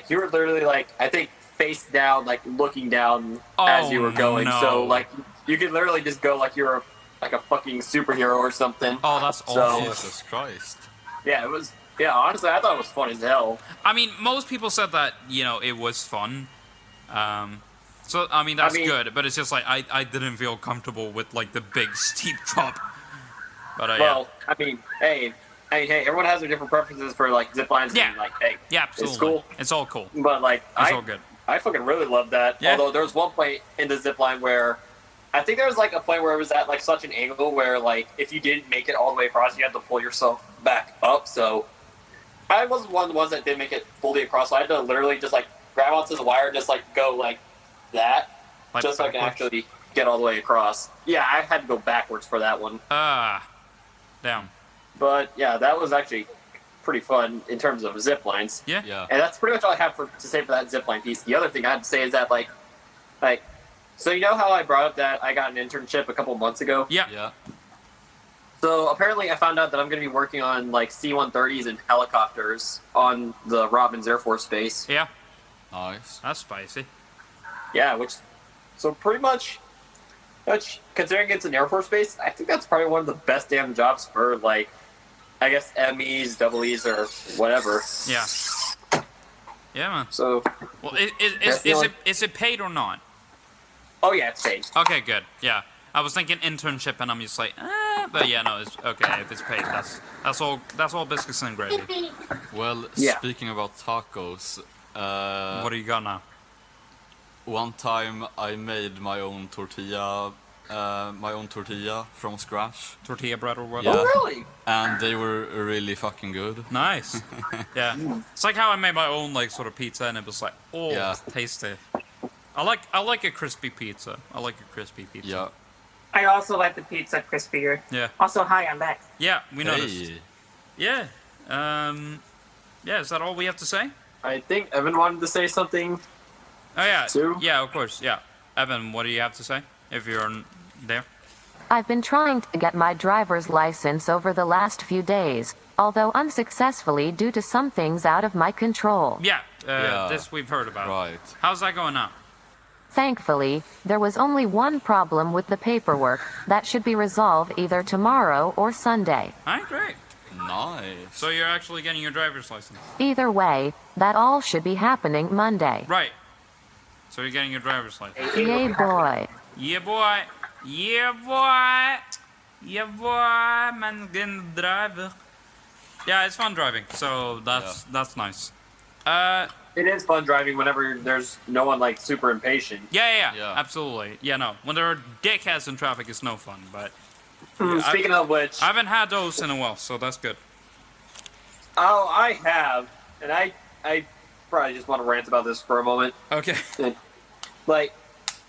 S6: you were literally like, I think, face down, like looking down as you were going.
S1: No.
S6: So like you could literally just go like you're like a fucking superhero or something.
S1: Oh, that's awful.
S4: Jesus Christ.
S6: Yeah, it was. Yeah, honestly, I thought it was fun as hell.
S1: I mean, most people said that it was fun. So, I mean, that's good, but it's just like, I didn't feel comfortable with, like, the big, steep drop. But,
S6: well, I mean, hey, everyone has their different preferences for, like, zip lines.
S1: Yeah.
S6: And, like, hey,
S1: yeah, absolutely.
S6: it's cool.
S1: It's all cool.
S6: But, like,
S1: it's all good.
S6: I fucking really love that.
S1: Yeah.
S6: Although there was one point in the zip line where, I think there was, like, a point where it was at, like, such an angle where, like, if you didn't make it all the way across, you had to pull yourself back up. So, I was one of the ones that didn't make it fully across, so I had to literally just, like, grab onto the wire and just, like, go, like, that.
S1: Like
S6: just so I can actually get all the way across. Yeah, I had to go backwards for that one.
S1: Damn.
S6: But yeah, that was actually pretty fun in terms of zip lines.
S1: Yeah.
S6: And that's pretty much all I have to say for that zip line piece. The other thing I had to say is that like, so you know how I brought up that I got an internship a couple months ago?
S1: Yeah.
S6: So apparently I found out that I'm going to be working on like C-130s and helicopters on the Robins Air Force Base.
S1: Yeah.
S4: Nice.
S1: That's spicy.
S6: Yeah, so pretty much, considering it's an Air Force base, I think that's probably one of the best damn jobs for, like, I guess MEs, double E's, or whatever.
S1: Yeah. Yeah, man.
S6: So.
S1: Well, is it paid or not?
S6: Oh yeah, it's paid.
S1: Okay, good. Yeah. I was thinking internship, and I'm just like, but yeah, no, it's okay if it's paid. That's all biscuits and gravy.
S4: Well, speaking about tacos,
S1: what do you got now?
S4: one time I made my own tortilla from scratch.
S1: Tortilla bread or what?
S4: Yeah.
S6: Oh, really?
S4: And they were really fucking good.
S1: Nice. Yeah. It's like how I made my own like sort of pizza, and it was like, oh,
S4: Yeah.
S1: tasty. I like a crispy pizza.
S4: Yeah.
S3: I also like the pizza crispier.
S1: Yeah.
S3: Also, hi, I'm back.
S1: Yeah, we noticed.
S4: Hey.
S1: Yeah. Yeah, is that all we have to say?
S6: I think Evan wanted to say something.
S1: Oh, yeah.
S6: Sue?
S1: Yeah, of course. Yeah. Evan, what do you have to say if you're there?
S2: I've been trying to get my driver's license over the last few days, although unsuccessfully due to some things out of my control.
S1: Yeah,
S4: Yeah.
S1: this we've heard about.
S4: Right.
S1: How's that going now?
S2: Thankfully, there was only one problem with the paperwork that should be resolved either tomorrow or Sunday.
S1: All right, great.
S4: Nice.
S1: So you're actually getting your driver's license.
S2: Either way, that all should be happening Monday.
S1: Right. So you're getting your driver's license.
S2: Yay, boy.
S1: Yeah, boy. Yeah, boy. Yeah, boy. Man, getting the driver. Yeah, it's fun driving. So that's nice.
S6: It is fun driving whenever there's no one like super impatient.
S1: Yeah, absolutely. Yeah, no. When there are dickheads in traffic, it's no fun. But
S6: Speaking of which,
S1: I haven't had those in a while, so that's good.
S6: oh, I have, and I probably just want to rant about this for a moment.
S1: Okay.
S6: Like,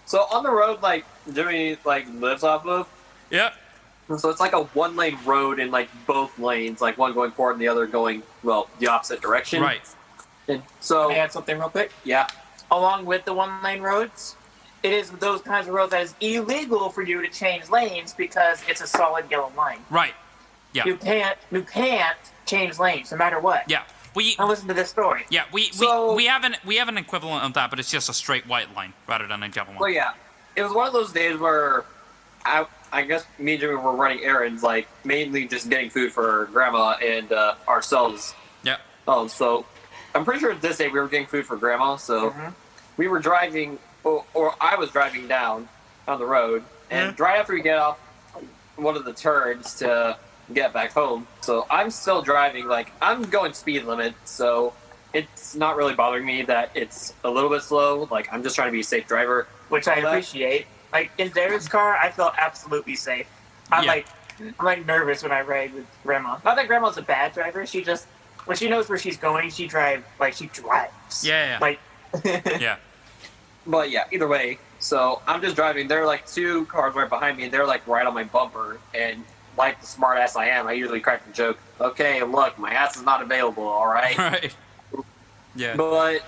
S6: so on the road, like Jimmy like lives off of,
S1: Yeah.
S6: so it's like a one-lane road in like both lanes, like one going forward and the other going the opposite direction.
S1: Right.
S6: And so
S3: Can I add something real quick?
S6: yeah,
S3: Along with the one-lane roads, it is those kinds of roads that is illegal for you to change lanes because it's a solid yellow line.
S1: Right. Yeah.
S3: You can't change lanes no matter what.
S1: Yeah.
S3: Now listen to this story.
S1: Yeah,
S6: So-
S1: we have an equivalent of that, but it's just a straight white line rather than a yellow one.
S6: well, yeah, it was one of those days where I guess me and Jimmy were running errands, like mainly just getting food for Grandma and ourselves.
S1: Yeah.
S6: Oh, so I'm pretty sure this day we were getting food for Grandma, so we were driving, or I was driving down on the road, and right after we get off one of the turns to get back home, so I'm still driving, like, I'm going speed limit, so it's not really bothering me that it's a little bit slow, like, I'm just trying to be a safe driver.
S3: Which I appreciate. Like, in Darren's car, I feel absolutely safe. I'm like nervous when I ride with Grandma. Not that Grandma's a bad driver, she just, when she knows where she's going, she drives.
S1: Yeah.
S3: Like,
S1: Yeah.
S6: But yeah, either way, so I'm just driving, there are like two cars right behind me, and they're like right on my bumper, and like the smart ass I am, I usually crack the joke, okay, look, my ass is not available, alright?
S1: Right. Yeah.
S6: But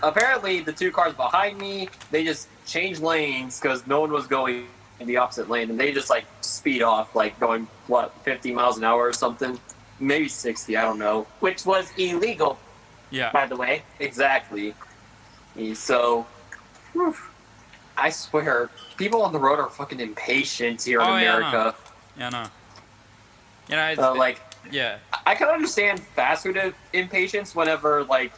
S6: apparently the two cars behind me, they just changed lanes because no one was going in the opposite lane, and they just like speed off, like going, 50 miles an hour or something? Maybe 60, I don't know.
S3: which was illegal,
S1: Yeah.
S3: by the way.
S6: Exactly. So, whew, I swear, people on the road are fucking impatient here in
S1: Oh, yeah,
S6: America.
S1: Yeah, no. You know, it's,
S6: Like,
S1: yeah.
S6: I can understand fast food impatience whenever like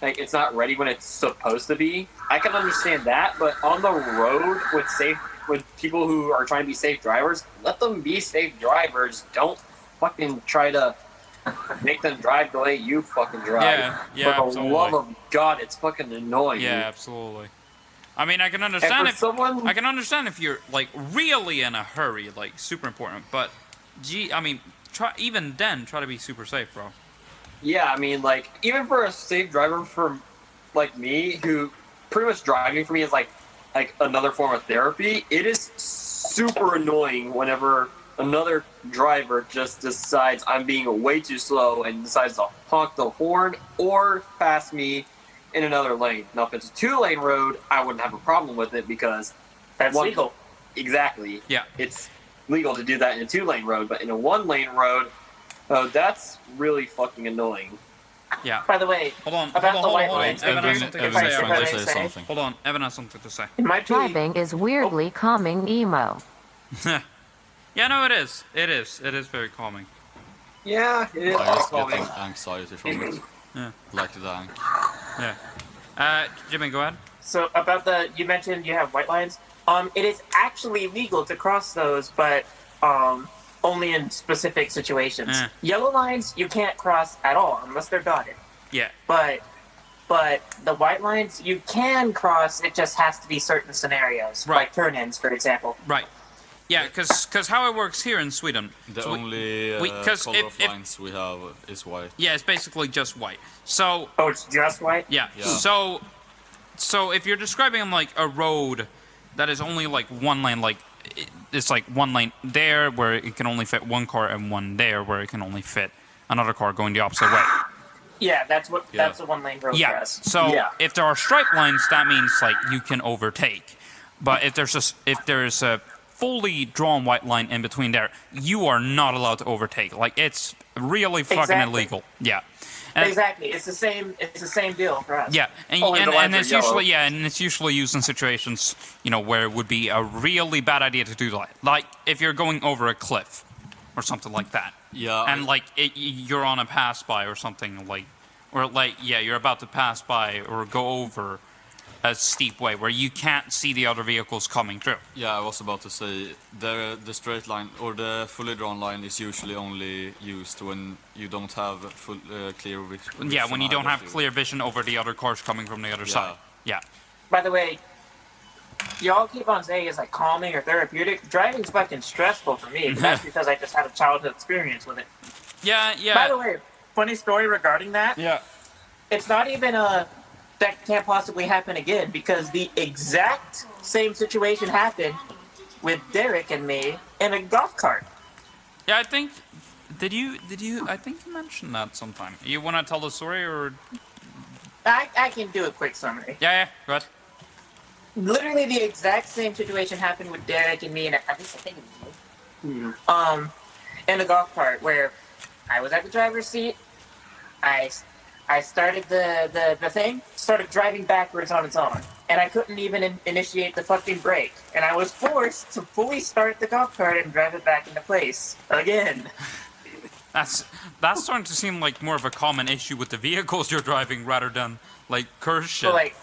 S6: it's not ready when it's supposed to be. I can understand that, but on the road with people who are trying to be safe drivers, let them be safe drivers. Don't fucking try to make them drive the way you fucking drive.
S1: Yeah,
S6: For the
S1: absolutely.
S6: love of God, it's fucking annoying.
S1: Yeah, absolutely. I mean, I can understand
S6: And for someone,
S1: I can understand if you're like really in a hurry, like super important. But, I mean, try to be super safe, bro.
S6: yeah, I mean, like, even for a safe driver for, like, me, who pretty much driving for me is, like another form of therapy, it is super annoying whenever another driver just decides I'm being way too slow and decides to honk the horn or pass me in another lane. Now, if it's a two-lane road, I wouldn't have a problem with it because...
S3: That's legal.
S6: Exactly.
S1: Yeah.
S6: It's legal to do that in a two-lane road, but in a one-lane road, that's really fucking annoying.
S1: Yeah.
S3: By the way,
S1: Hold on.
S3: About the white lines,
S1: Evan has
S3: Evan-
S1: something to
S3: Evan-
S1: say.
S3: Evan-
S1: already.
S3: Evan- say something.
S1: Hold on. Evan has something to say.
S3: it might be...
S2: Driving is weirdly calming emo.
S1: Yeah, no, it is. It is. It is very calming.
S6: Yeah, it is
S4: I just get
S6: calming.
S4: anxiety from it.
S1: Yeah.
S4: Like the tank.
S1: Yeah. Jimmy, go ahead.
S3: So about you mentioned you have white lines. It is actually legal to cross those, but only in specific situations. Yellow lines you can't cross at all unless they're dotted.
S1: Yeah.
S3: But but the white lines you can cross. It just has to be certain scenarios,
S1: Right.
S3: like turn-ins, for example.
S1: Right. Yeah, because how it works here in Sweden.
S4: The
S1: so
S4: only
S1: because
S4: color of lines we have is white.
S1: Yeah, it's basically just white. So
S3: Oh, it's just white.
S1: yeah.
S4: Yeah.
S1: So if you're describing like a road that is only like one lane, like it's like one lane there where it can only fit one car and one there where it can only fit another car going the opposite way.
S3: Yeah, that's the one-lane road for
S1: Yeah.
S3: us.
S1: So
S3: yeah.
S1: if there are stripe lines, that means like you can overtake. But if there's a fully drawn white line in between there, you are not allowed to overtake. Like it's really fucking
S3: Exactly.
S1: illegal. Yeah. And,
S3: Exactly. It's the same deal for us.
S1: Yeah, and,
S6: Only the
S1: and,
S6: lines
S1: and
S6: are
S1: it's
S6: yellow.
S1: usually and it's usually used in situations, you know, where it would be a really bad idea to do that. Like if you're going over a cliff or something like that.
S4: Yeah.
S1: And like you're on a pass by or something like, or like you're about to pass by or go over a steep way where you can't see the other vehicles coming through.
S4: Yeah, I was about to say the straight line or the fully drawn line is usually only used when you don't have full clear vision.
S1: Yeah, when you don't
S4: ahead
S1: have
S4: of you.
S1: clear vision over the other cars coming from the other side. Yeah.
S3: By the way, y'all keep on saying it's like calming or therapeutic. Driving's fucking stressful for me. That's because I just had a childhood experience with it.
S1: Yeah.
S3: By the way, funny story regarding that.
S1: Yeah.
S3: It's not even that can't possibly happen again because the exact same situation happened with Derek and me in a golf cart.
S1: Yeah, I think. Did you? I think you mentioned that sometime. You want to tell the story or?
S3: I can do a quick summary.
S1: Yeah. Go ahead.
S3: Literally the exact same situation happened with Derek and me, and at least I think it was me. In a golf cart where I was at the driver's seat. I started the thing, started driving backwards on its own, and I couldn't even initiate the fucking brake, and I was forced to fully start the golf cart and drive it back into place again.
S1: That's starting to seem like more of a common issue with the vehicles you're driving rather than like curse shit.
S3: So like,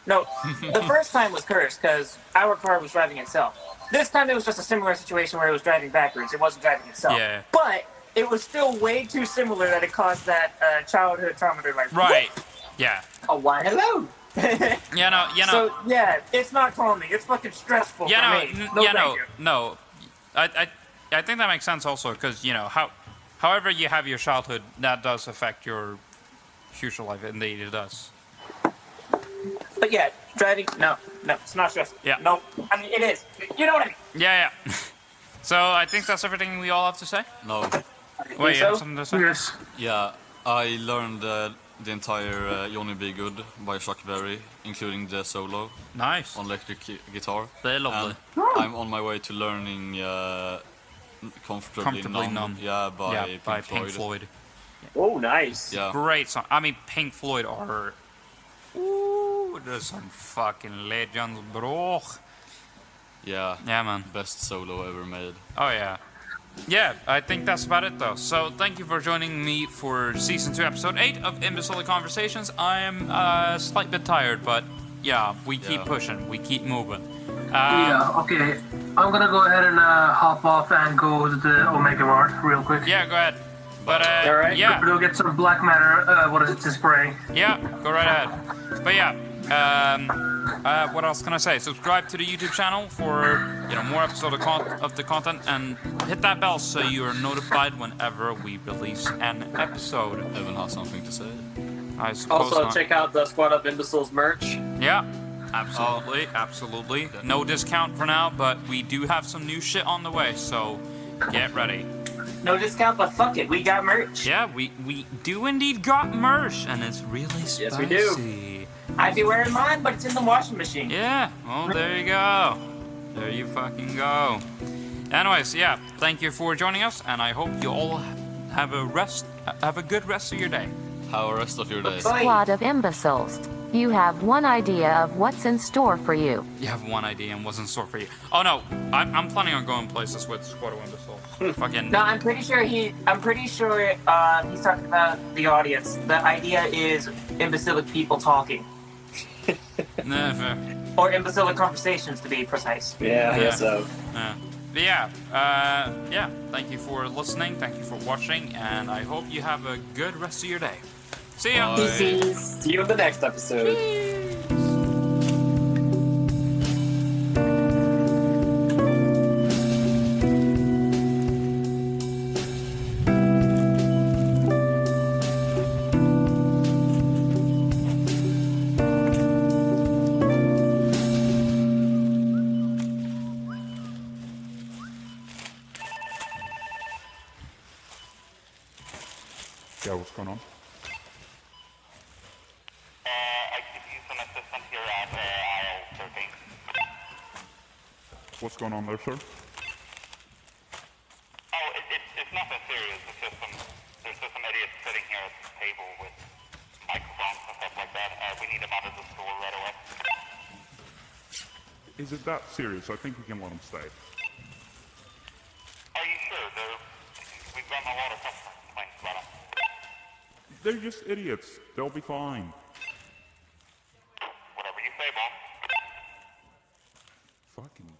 S3: no, the first time was cursed because our car was driving itself. This time it was just a similar situation where it was driving backwards. It wasn't driving itself.
S1: Yeah.
S3: But it was still way too similar that it caused that childhood trauma to like.
S1: Right. Yeah.
S3: Oh, why hello?
S1: Yeah. No.
S3: So yeah, it's not calming. It's fucking stressful for me. Thank you.
S1: No. I think that makes sense also because however you have your childhood, that does affect your future life. Indeed, it does.
S3: But yeah, driving. No, it's not stressful.
S1: Yeah.
S3: No, I mean it is. You know what I mean?
S1: Yeah. So I think that's everything we all have to say.
S4: No.
S1: Wait, you
S3: so?
S1: have something to say?
S5: Yes.
S4: Yeah, I learned the entire Johnny B. Good by Chuck Berry, including the solo
S1: Nice.
S4: on electric guitar.
S1: Very lovely.
S4: And I'm on my way to learning Comfortably Numb. Yeah, by Pink Floyd.
S6: Oh, nice.
S4: Yeah.
S1: Great song. I mean, Pink Floyd are. Ooh, there's some fucking legends, bro.
S4: Yeah.
S1: Yeah, man.
S4: Best solo ever made.
S1: Oh, yeah. Yeah, I think that's about it, though. So, thank you for joining me for Season 2, Episode 8 of Imbecilic Conversations. I am a slight bit tired, but yeah, we keep pushing. We keep moving.
S5: Yeah, okay. I'm gonna go ahead and hop off and go to the Omega Mart real quick.
S1: Yeah, go ahead. But,
S6: All right.
S1: yeah.
S5: Go get some black matter, to spray.
S1: Yeah, go right ahead. But yeah, what else can I say? Subscribe to the YouTube channel for more episodes of the content, and hit that bell so you are notified whenever we release an episode.
S4: Evan has something to say.
S1: I suppose
S6: Also,
S1: not.
S6: check out the Squad Up Imbeciles merch.
S1: Yeah, absolutely. No discount for now, but we do have some new shit on the way, so get ready.
S3: No discount, but fuck it, we got merch.
S1: Yeah, we do indeed got merch, and it's really spicy.
S6: Yes, we do.
S3: I'd be wearing mine, but it's in the washing machine.
S1: Yeah, well, there you go. There you fucking go. Anyways, yeah, thank you for joining us, and I hope you all have a good rest of your day.
S4: Have a rest of your day.
S2: Squad of imbeciles. You have one idea of what's in store for you.
S1: You have one idea and what's in store for you. Oh no, I'm planning on going places with Squad of Imbeciles. Fucking.
S3: No, I'm pretty sure he's talking about the audience. The idea is imbecilic people talking.
S1: Never.
S3: Or imbecilic conversations, to be precise.
S6: Yeah, I guess so.
S1: But yeah, thank you for listening, thank you for watching, and I hope you have a good rest of your day. See ya.
S4: Bye.
S6: See you in the next episode.
S7: Yeah, what's going on?
S8: I could use some assistance here at aisle 13.
S7: What's going on there, sir?
S8: Oh, it's nothing serious. It's just there's just some idiots sitting here at the table with microphones and stuff like that. We need them out of the store right away.
S7: Is it that serious? I think we can let them stay.
S8: Are you sure? We've gotten a lot of customer complaints about them.
S7: They're just idiots. They'll be fine.
S8: Whatever you say, boss.
S7: Fucking